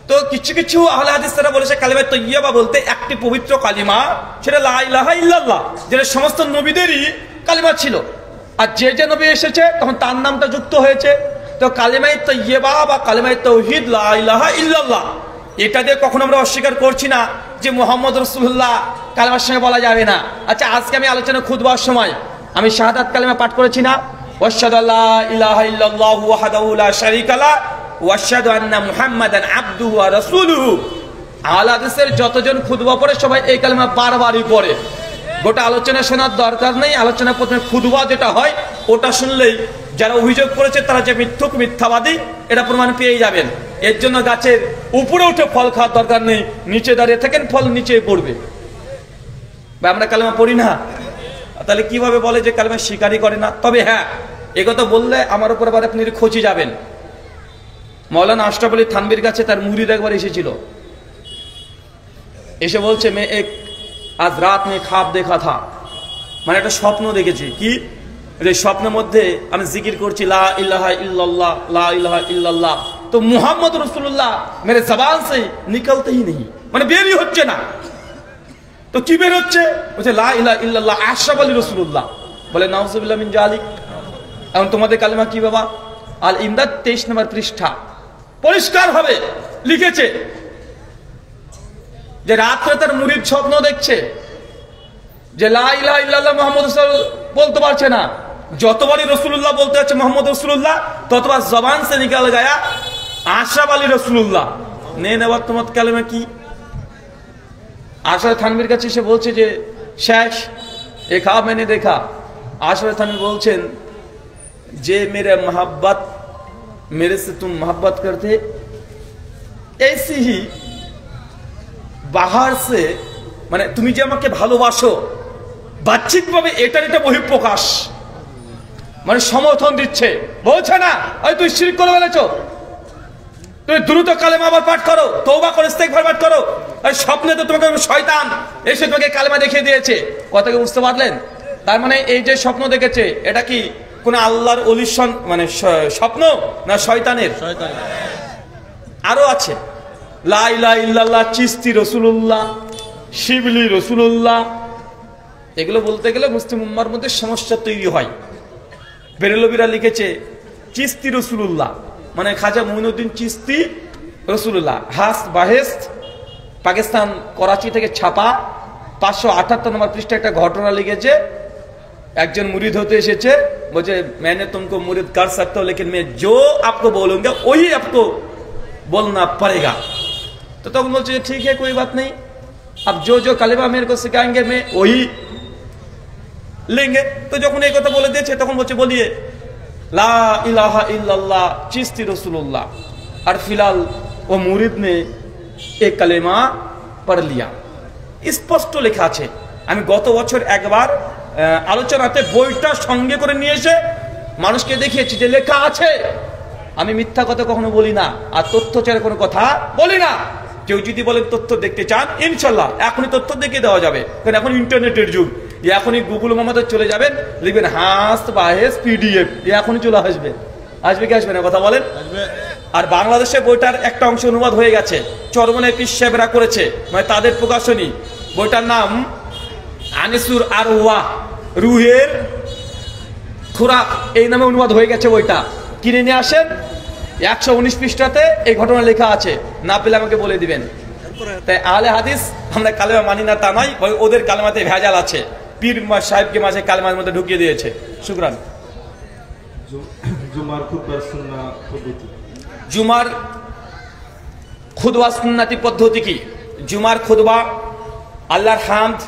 তো কিছু কিছু আহলে হাদিসরা বলেছে কালেমায়ে তৈয়বা বলতে একটি পবিত্র কালিমা, সেটা লা ইলাহা ইল্লাল্লাহ, যেটা সমস্ত নবীদেরই কালিমা ছিল। আর যে নবী এসেছে তখন তার নামটা যুক্ত হয়েছে। তো কালেমায়ে তৈয়বা বা কালেমায়ে তাওহীদ লা ইলাহা ইল্লাল্লাহ, এটা দিয়ে কখনো আমরা অস্বীকার করছি না যে মুহাম্মদ রাসূলুল্লাহ কালেমার সঙ্গে বলা যাবে না। আচ্ছা, আজকে আমি আলোচনা খুতবার সময় আমি শাহাদাত কালেমা পাঠ করেছি না, ওয়াশহাদু আল্লা ইলাহা ইল্লাল্লাহু ওয়াহদাহু লা শারীকা লাহু ওয়া আশহাদু আন্না মুহাম্মাদান আবদুহু ওয়া রাসূলুহু। আহলে হাদিসের যতজন খুতবা পড়ে সবাই এই কালেমা বারবারই পড়ে। গোটা আলোচনা শোনার দরকার নেই, আলোচনা প্রথমে খুতবা যেটা হয় ওটা শুনলেই যারা অভিযোগ করেছে তারা যে মিথ্যুক, মিথ্যাবাদী, এটা প্রমাণ পেয়ে যাবেন। এর জন্য গাছের উপরে উঠে ফল খাওয়ার দরকার নেই, নিচে দাঁড়িয়ে থাকেন, ফল নিচেই পড়বে। আমরা কালেমা পড়ি না, তাহলে কিভাবে বলে যে কালেমা স্বীকারই করে না? তবে হ্যাঁ, একথা বললে আমার উপর আবার আপনি খোঁজে যাবেন। মৌলানা আশরাফ আলী থানভীর কাছে তার মুরিদ একবার এসেছিল, এসে বলছে মে এক আজ রাত মে খাব দেখা থা, মানে একটা স্বপ্ন দেখেছি। কি? যে স্বপ্নের মধ্যে আমি জিকির করছি লা ইলাহা ইল্লাল্লাহ লা ইলাহা ইল্লাল্লাহ, তো মুহাম্মদ রাসূলুল্লাহ মেরে জবান সে নিকলতে হি নেই, মানে বেরই হচ্ছে না। তো কি বের হচ্ছে? বলছে লা ইলাহা ইল্লাল্লাহ আশরাফ আলী রাসূলুল্লাহ। বলে নাউজুবিল্লাহ মিন জালিক। এখন তোমাদের কালেমা কি বাবা? আল ইমদাদ 23 নম্বর পৃষ্ঠা পরিষ্কার হবে লিখেছে যে রাত্রে তার মুরিদ স্বপ্ন দেখছে যে লা ইলাহা ইল্লাল্লাহ মুহাম্মদ রাসূলুল্লাহ বলতে পারছে না, যতবারই রাসূলুল্লাহ বলতে হচ্ছে মুহাম্মদ রাসূলুল্লাহ, ততবার জবান সে নিকাল গায়া আশরাফ আলী রাসূলুল্লাহ। নে নেওয়ার তোমার কালেমা কি? আশরাফ থানভীর কাছে সে বলছে যে শেষ এ খাব মেনে দেখা। আশরাফ থানভী বলছেন যে মেরে मोहब्बत मेरे से तुम मोहब्बत करते ऐसी ही बाहर से, মানে তুমি যে আমাকে ভালোবাসো বাহ্যিকভাবে এটার এটা বহিঃপ্রকাশ, মানে সমর্থন দিচ্ছে। বলছে না ওই তুই শিরক করে ফেলেছো, তুমি দ্রুত কালেমা আবার পাঠ করো, তওবা করে ইস্তেগফার পাঠ করো। আর স্বপ্নে তো তোমাকে শয়তান এসে তোমাকে কালেমা দেখিয়ে দিয়েছে। কথাকে বুঝতে পারলেন? তার মানে এই যে স্বপ্ন দেখেছে এটা কি কোন আল্লাহর ওলির মানে স্বপ্ন না শয়তানের? আরো আছে লা ইলাহা ইল্লাল্লাহ, চিশতি রসুল্লাহ, শিবলি রসুল্লাহ, এগুলো বলতে গেলে মুসলিম উম্মার মধ্যে সমস্যা তৈরি হয়। বেরেলবিরা লিখেছে চিশতি রসুল্লাহ মানে খাজা মুইনুদ্দিন চিশতি রসুল্লাহ। হাস বাহেস্ট, পাকিস্তান করাচি থেকে ছাপা, 578 নম্বর পৃষ্ঠা একটা ঘটনা লিখেছে। একজন মুরিদ হতে এসেছে, বলছে मैंने तुमको मुरीद कर सकता हूं लेकिन मैं जो आपको बोलूंगा वही आपको बोलना पड़ेगा। तो तब बोलছে ठीक है कोई बात नहीं, अब जो जो कलेमा मेरे को सिखाएंगे मैं वही लेंगे। तो যখন এই কথা বলে দিয়েছে তখন বলছে বলিए ला इलाहा इल्लल्लाह चिश्ती रसूलुल्लाह। और फिलहाल वो मुरीद ने एक कलेमा पढ़ लिया। স্পষ্ট লেখা আছে। আমি গত বছর একবার আলোচনাতে বইটা সঙ্গে করে নিয়ে এসে মানুষকে দেখিয়েছি যে লেখা আছে। আমি মিথ্যা কথা কখনো বলি না, আর তথ্যচারের কোনো কথা বলি না। কেউ যদি বলেন তথ্য দেখতে চান, ইনশাল্লাহ এখনই তথ্য দেখে দেওয়া যাবে, কারণ এখন ইন্টারনেটের যুগ। এখনই গুগল মামাতে চলে যাবেন, লিখবেন হাস বাহেস পিডিএফ, এখনই চলে আসবে। আসবে কি আসবে না কথা বলেন? আর বাংলাদেশে বইটার একটা অংশ অনুবাদ হয়ে গেছে, চরমনে পীর সাহেবরা করেছে, মানে তাদের প্রকাশনী। বইটার নাম আনিসুর আরওয়াহ, রুহের খোরাক, এই নামে অনুবাদ হয়ে গেছে। বইটা কিনে নিয়ে আসেন। 119 পৃষ্ঠাতে এই ঘটনা লেখা আছে, না পেলে আমাকে বলে দিবেন। তাই আহলে হাদিস আমরা কালেমা মানি না তা নয়, ওদের কালেমাতে ভেজাল আছে। পীর সাহেবকে মাঝে কালেমার মধ্যে ঢুকিয়ে দিয়েছে। শুকরান। জুমার খুতবার সুন্নাহ পদ্ধতি। জুমার খুতবা সুন্নাতি পদ্ধতি কি? জুমার খুতবা আল্লাহর হামদ,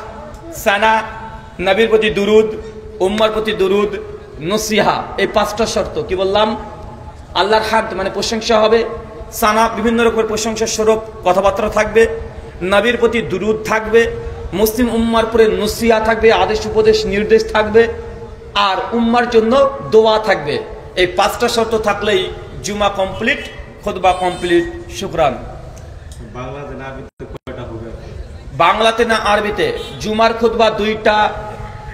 সানা, নবীর প্রতি দুরুদ, উম্মার প্রতি দুরুদ, নসিহা, এই 5টা শর্ত। কি বললাম? আল্লাহর হামদ মানে প্রশংসা হবে, সানা বিভিন্ন রকমের প্রশংসা স্বরূপ কথাবার্তা থাকবে, নবীর প্রতি দুরুদ থাকবে, মুসলিম উম্মার পরে নসিহা থাকবে, আদেশ উপদেশ নির্দেশ থাকবে, আর উম্মার জন্য দোয়া থাকবে। এই 5টা শর্ত থাকলেই জুমা কমপ্লিট, খুতবা কমপ্লিট। শুকরান। বাংলাতে না আরবিতে? জুমার খুতবা 2টা,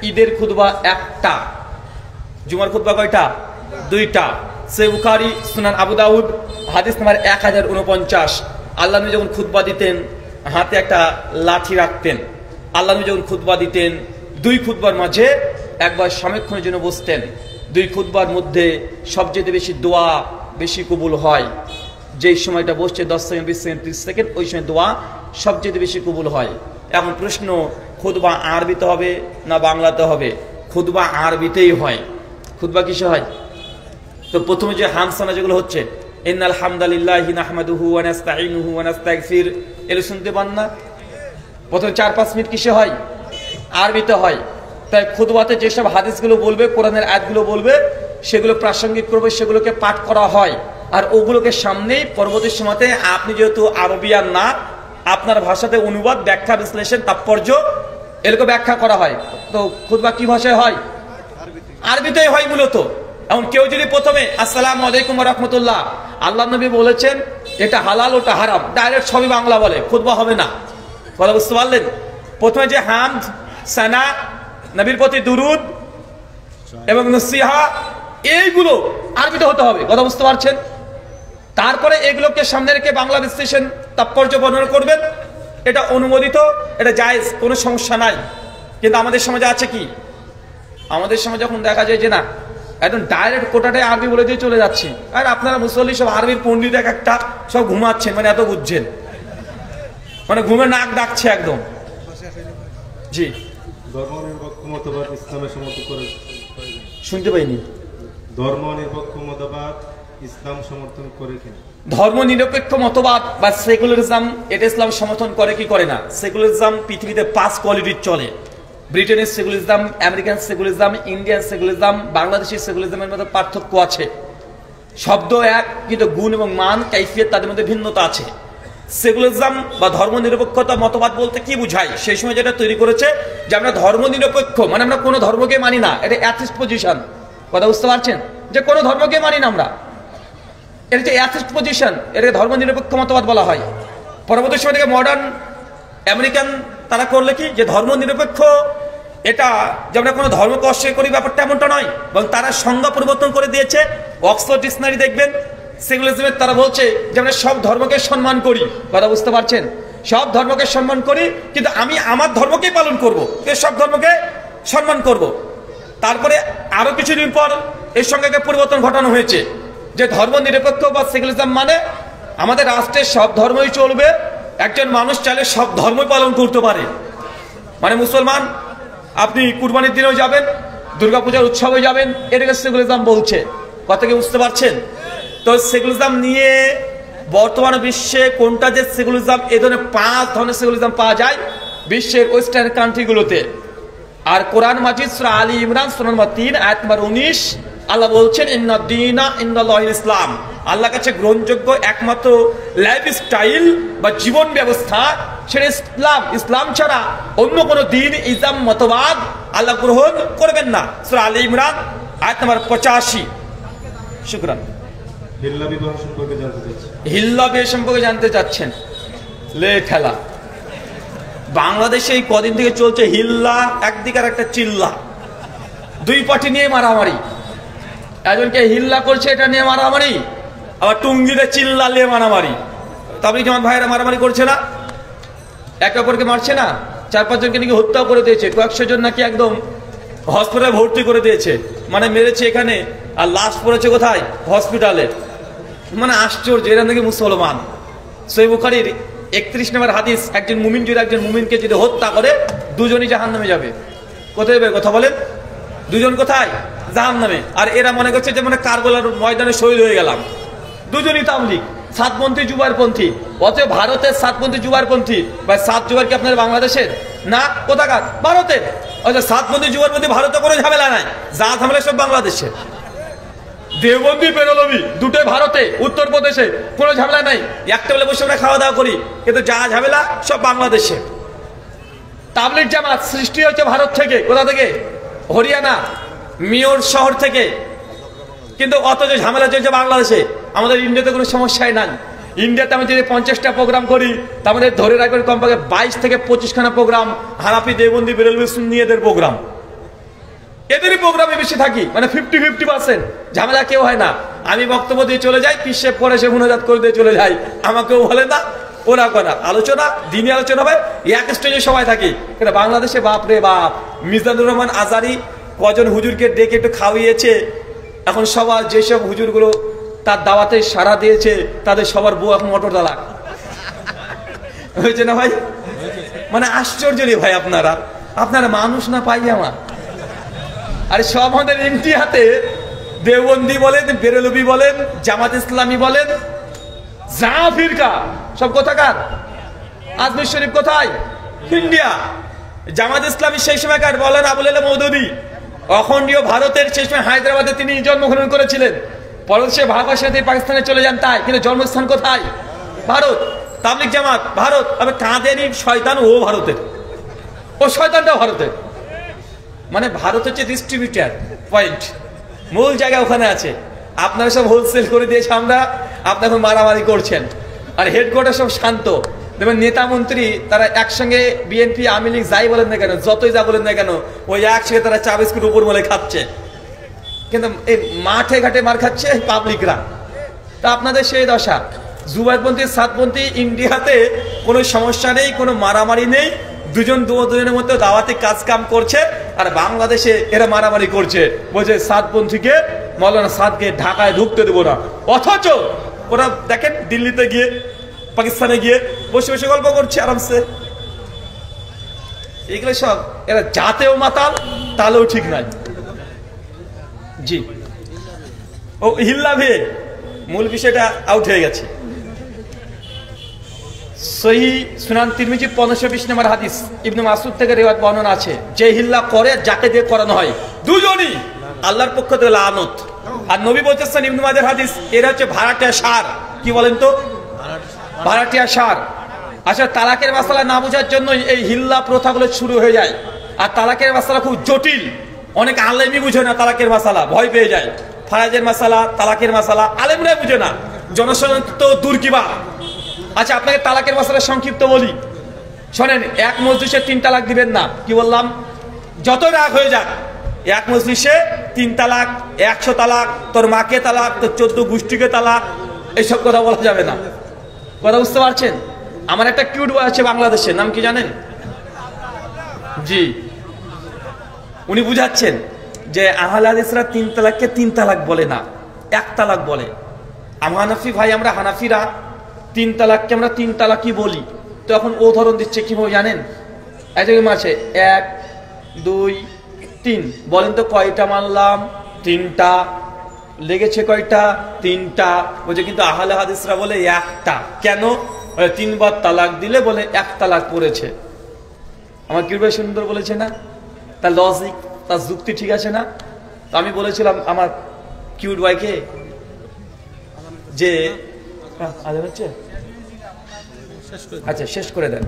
ঈদের খুতবা 1টা। জুমার খুতবা কয়টা? 2টা। সহিহ বুখারী, সুনান আবু দাউদ, হাদিস নাম্বার 1049। আল্লাহ নবী যখন খুতবা দিতেন হাতে একটা লাঠি রাখতেন। আল্লাহ নবী যখন খুতবা দিতেন 2 খুতবার মাঝে একবার সমীক্ষণের জন্য বসতেন। 2 খুতবার মধ্যে সবচেয়ে বেশি দোয়া বেশি কবুল হয়। যেই সময়টা বসছে 10 সেকেন্ড, 20 সেকেন্ড, 30 সেকেন্ড, ওই সময় দোয়া সবচেয়ে বেশি কবুল হয়। এখন প্রশ্ন, খুতবা আরবিতে হবে না বাংলাতে হবে? খুতবা আরবিতেই হয়। খুতবা কিসে হয়? তো প্রথমে যে হামসানা যেগুলো হচ্ছে, ইন্নাল হামদালিল্লাহি নাহমাদুহু ওয়া নাস্তাঈনুহু ওয়া নাস্তাগফির, এগুলো শুনতে পান না? প্রথমে 4-5 মিনিট কিসে হয়? আরবিতে হয়। তাই খুতবাতে যেসব হাদিসগুলো বলবে, কোরআনের আয়াতগুলো বলবে, সেগুলো প্রাসঙ্গিক করবে, সেগুলোকে পাঠ করা হয়। আর ওগুলোকে সামনেই পরবর্তী সময়তে আপনি যেহেতু আরবিয়ান না, আপনার ভাষাতে অনুবাদ, ব্যাখ্যা, বিশ্লেষণ, তাৎপর্য এগুলো ব্যাখ্যা করা হয়। তো খুতবা কি ভাষায় হয়? আরবিতেই হয় মূলত। এখন কেউ যদি প্রথমে আসসালামু আলাইকুম ওয়া রাহমাতুল্লাহ, আল্লাহ নবী বলেছেন এটা হালাল ওটা হারাম, ডাইরেক্ট সবই বাংলা বলে, খুতবা হবে না। কথা বুঝতে পারলেন? প্রথমে যে হামদ, সানা, নবীর প্রতি দুরুদ এবং নসিহা, এইগুলো আরবিতে হতে হবে। কথা বুঝতে পারছেন? তারপরে এগুলোকে সামনে রেখে বাংলা বিশ্লেষণ, তাৎপর্য বর্ণনা করবেন। এটা অনুমোদিত, এটা জায়েজ, কোনো সমস্যা নাই। কিন্তু আমাদের সমাজে আছে কি? আমাদের সমাজে যখন দেখা যায় যে না, একদম ডাইরেক্ট কোটাটাই আরবি বলে দিয়ে চলে যাচ্ছি, আর আপনারা মুসল্লি সব আরবির পণ্ডিত এক একটা, সব ঘুমাচ্ছেন, মানে এত বুঝছেন, মানে ঘুমে নাক ডাকছে একদম। জি, ধর্মনিরপেক্ষ মতবাদ ইসলামের সমর্থন করে? শুনতে পাইনি। ধর্মনিরপেক্ষ মতবাদ ইসলাম সমর্থন করে কিনা? ধর্মনিরপেক্ষ মতবাদ বা সেকুলারিজম, এটা ইসলাম সমর্থন করে কি করে না? সেকুলারিজম পৃথিবীতে 5 কোয়ালিটির চলে। ব্রিটেনের secularism, American secularism, Indian secularism, Bangladeshi সেকুলারিজমের মধ্যে পার্থক্য আছে। শব্দ এক, কিন্তু গুণ এবং মান, কাইফিয়ত তাদের মধ্যে ভিন্নতা আছে। সেকুলারিজম বা ধর্মনিরপেক্ষতা মতবাদ বলতে কি বুঝায়? সেই সময় যেটা তৈরি করেছে যে আমরা ধর্মনিরপেক্ষ, মানে আমরা কোনো ধর্মকে মানি না, এটা অ্যাথিস্ট পজিশন। কথা বুঝতে পারছেন? যে কোনো ধর্মকে মানি না আমরা, এটা হচ্ছে অ্যাথিস্ট পজিশন, এটাকে ধর্মনিরপেক্ষ মতবাদ বলা হয়। পরবর্তী সময় থেকে মডার্ন আমেরিকান তারা করলে কি, যে ধর্মনিরপেক্ষ এটা যে আমরা কোনো ধর্মকে অস্বীকার করি ব্যাপারটা এমনটা নয়, এবং তারা সংজ্ঞা পরিবর্তন করে দিয়েছে। অক্সফোর্ড ডিকশনারি দেখবেন, সেকুলারিজমের তারা বলছে যে আমরা সব ধর্মকে সম্মান করি, কথা বুঝতে পারছেন? সব ধর্মকে সম্মান করি, কিন্তু আমি আমার ধর্মকেই পালন করব, সব ধর্মকে সম্মান করব। তারপরে আরো কিছুদিন পর এর সঙ্গে একটা পরিবর্তন ঘটানো হয়েছে যে ধর্ম নিরপেক্ষ বা সেকুলারিজম মানে আমাদের রাষ্ট্রের সব ধর্মই চলবে, একজন মানুষ চাইলে সব ধর্মই পালন করতে পারে। মানে মুসলমান আপনি কুরবানির দিনেও যাবেন, দুর্গাপূজার উৎসবে যাবেন, এটাকে সেকুলারিজম বলছে। কথা কি বুঝতে পারছেন? তো সেকুলারিজম নিয়ে বর্তমান বিশ্বে কোনটা যে সেকুলারিজম, এই ধরনের 5 ধরনের সেকুলারিজম পাওয়া যায় বিশ্বের ওয়েস্টার্ন কান্ট্রিগুলোতে। আর কোরআন মাজিদ সূরা আলী ইমরান সূরা নম্বর 3 আয়াত নম্বর 19 আল্লাহ বলছেন ইন্নাদ-দীনা ইনদাল্লাহিল ইসলাম, আল্লাহর কাছে গ্রহণযোগ্য একমাত্র লাইফস্টাইল বা জীবন ব্যবস্থা সেটা ইসলাম। ইসলাম ছাড়া অন্য কোনো দিন, ইসলাম, মতবাদ আল্লাহ গ্রহণ করবেন না। সূরা আলী ইমরান আয়াত নম্বর 85। শুকরান। হিল্লা বিবাহ সম্পর্কে জানতে চাচ্ছি। হিল্লা বিয়ে সম্পর্কে জানতে চাচ্ছেন? লে খেলা বাংলাদেশে এই কদিন থেকে চলছে হিল্লা, একদিকে আর একটা চিল্লা, দুই পার্টি নিয়ে মারামারি। একজনকে হিল্লা করছে এটা নিয়ে মারামারি, আবার টুঙ্গিতে চিল্লা নিয়ে মারামারি। তাবলিগ জামাত ভাইয়েরা মারামারি করছে না, একে অপরকে মারছে না। 4-5 জনকে নাকি হত্যা করে দিয়েছে, কয়েকশো জন নাকি একদম হসপিটালে ভর্তি করে দিয়েছে, মানে মেরেছে এখানে আর লাশ পড়েছে কোথায়? হসপিটালে। মানে আশ্চর্য, এরা নাকি মুসলমান। সহিহ বুখারীর 31 নম্বর হাদিস, একজন মুমিন যদি একজন মুমিনকে যদি হত্যা করে, দুজনই জাহান্নামে যাবে। কোথায় যাবে কথা বলেন? দুজন কোথায়? জাহান্নামে। আর এরা মনে করছে যে মানে কারবালার ময়দানে শহীদ হয়ে গেলাম। দুজনই তাবলিগ, সাতপন্থী জুবারপন্থী। অতএব ভারতের সাতপন্থী জুবারপন্থী বা সাত জুবার কি আপনার বাংলাদেশের না? কোথাকার? ভারতের। অর্থাৎ সাতপন্থী জুবারপন্থী ভারতে কোনো ঝামেলা নাই, যা ঝামেলা সব বাংলাদেশে। দেওবন্দি বেরলবি দুটোই ভারতে, উত্তরপ্রদেশে, কোনো ঝামেলা নাই। একটা বেলা বসে আমরা খাওয়া দাওয়া করি, কিন্তু যা ঝামেলা সব বাংলাদেশে। তাবলিগ জামাত সৃষ্টি হচ্ছে ভারত থেকে। কোথা থেকে? হরিয়ানা, মিওর শহর থেকে। কিন্তু অথচ ঝামেলা চলছে বাংলাদেশে। আমাদের ইন্ডিয়াতে কোনো সমস্যাই নাই। ইন্ডিয়াতে আমি যদি 50টা প্রোগ্রাম করি, তার মধ্যে ধরে রাখবেন কমপক্ষে 22 থেকে 25খানা প্রোগ্রাম হানাফি, দেওবন্দি, বেরেলভি, সুন্নিদের প্রোগ্রাম। এদেরই প্রোগ্রামে বেশি থাকি, মানে 50-50%। ঝামেলা কেউ হয় না। আমি বক্তব্য দিয়ে চলে যাই, পিসে পরে সে মুনাজাত করে দিয়ে চলে যাই, আমাকেও বলে না, ওরা করা আলোচনা, দিনই আলোচনা হবে, এক স্টেজে সবাই থাকি। কিন্তু বাংলাদেশে বাপ রে বাপ, মিজানুর রহমান আজারি কজন হুজুরকে ডেকে একটু খাওয়িয়েছে। এখন সবার যেসব হুজুরগুলো তার দাওয়াতে সাড়া দিয়েছে, তাদের সবার বউ এখন মোটর তালাক হয়েছে না ভাই? মানে আশ্চর্য রে ভাই, আপনারা মানুষ না পাই আমার। আর সব আমাদের ইন্ডিয়াতে দেওবন্দি বলেন, বেরেলভি বলেন, জামাত ইসলামী বলেন, যা ফিরকা সব কোথাকার? আজমির শরীফ কোথায়? ইন্ডিয়া। জামাত ইসলামী সেই সময়কার বলেন আবুল আলা মওদুদী, অখণ্ডীয় ভারতের সেই সময় হায়দ্রাবাদে তিনি জন্মগ্রহণ করেছিলেন। পরে সে ভারতের সাথে পাকিস্তানে চলে যান, তাই কিন্তু জন্মস্থান কোথায়? ভারত। তাবলিগ জামাত ভারত। তবে কাঁদেনি শয়তান, ও ভারতের, ও শয়তানটাও ভারতের। মানে ভারত হচ্ছে ডিস্ট্রিবিউটার পয়েন্ট, মূল জায়গা ওখানে আছে। আপনারা সব হোলসেল করে দিয়েছে, আমরা আপনারা মারামারি করছেন। আর হেডকোয়ার্টার সব শান্ত। দেখবেন নেতা মন্ত্রী তারা একসঙ্গে, বিএনপি, আওয়ামী লীগ যাই বলেন না কেন, যতই যা বলেন না কেন, ওই একসঙ্গে তারা চা বিস্কুট উপর বলে খাচ্ছে। কিন্তু এই মাঠে ঘাটে মার খাচ্ছে পাবলিকরা। তা আপনাদের সেই দশা। জুবাইরপন্থী, সাতপন্থী ইন্ডিয়াতে কোনো সমস্যা নেই, কোনো মারামারি নেই, দুজনের মধ্যে দাওয়াতি কাজ কাম করছে। আর বাংলাদেশে এরা মারামারি করছে, বলছে সাতপন্থীকে, মৌলানা সাদকে ঢাকায় ঢুকতে দেবো না। অথচ ওরা দেখেন দিল্লিতে গিয়ে, পাকিস্তানে গিয়ে বসে বসে গল্প করছে আরামসে। এগুলো সব এরা জাতেও মাতাল, তালেও ঠিক নাই। জি, ও হিল্লা ভে মূল বিষয়টা আউট হয়ে গেছে। সহিহ সুনান তিরমিজি 1520 নম্বর হাদিস, ইবনে মাসউদ থেকে রিওয়ায়াত বর্ণনা আছে, যে হিল্লা করে যাকে দিয়ে করানো হয় দুজনই আল্লাহর পক্ষ থেকে লানত। আর নবী বলতেছেন, ইবনে মাজাহ হাদিস, এরা হচ্ছে ভাড়াটিয়া সার। কি বলেন তো? ভাড়াটিয়া সার। আচ্ছা, তালাকের মাসালা না বোঝার জন্য এই হিল্লা প্রথাগুলো শুরু হয়ে যায়। আর তালাকের মাসালা খুব জটিল, অনেক আলেমই বুঝে না তালাকের মাসালা, ভয় পেয়ে যায়। ফারাজের মাসালা, তালাকের মাসালা আলেমরাই বুঝে না, জনসাধারণ তো দূর কিবা। আচ্ছা, আপনাকে তালাকের মাসালা সংক্ষিপ্ত বলি, শোনেন। এক মজলিসে 3 তালাক দিবেন না। কি বললাম? যত রাগ হয়ে যাক, এক মজলিসে 3 তালাক, 100 তালাক, তোর মাকে তালাক, তোর 14 গোষ্ঠীকে তালাক, এইসব কথা বলা যাবে না। কথা বুঝতে পারছেন? আমার একটা কিউট বয় আছে বাংলাদেশের, নাম কি জানেন? জি, উনি বুঝাচ্ছেন যে আহলে হাদিসরা 3 তালাককে 3 তালাক বলে না, 1 তালাক বলে। হানাফি ভাই, আমরা হানাফিরা 3 তালাককে আমরা 3 তালাকই বলি। তো এখন ও ধরন দিচ্ছে কিভাবে জানেন? এই যে মাসে 1 2 3 বলেন তো কয়টা মানলাম? 3টা। লেগেছে কয়টা? 3টা। বলছে কিন্তু আহলে হাদিসরা বলে 1টা। কেন? 3 বার তালাক দিলে বলে 1 তালাক পড়েছে। আমার কি ভাই সুন্দর বলেছে না? তার লজিক, তার যুক্তি ঠিক আছে না? তো আমি বলেছিলাম আমার কিউট ভাইকে যে আচ্ছা শেষ করে দেন।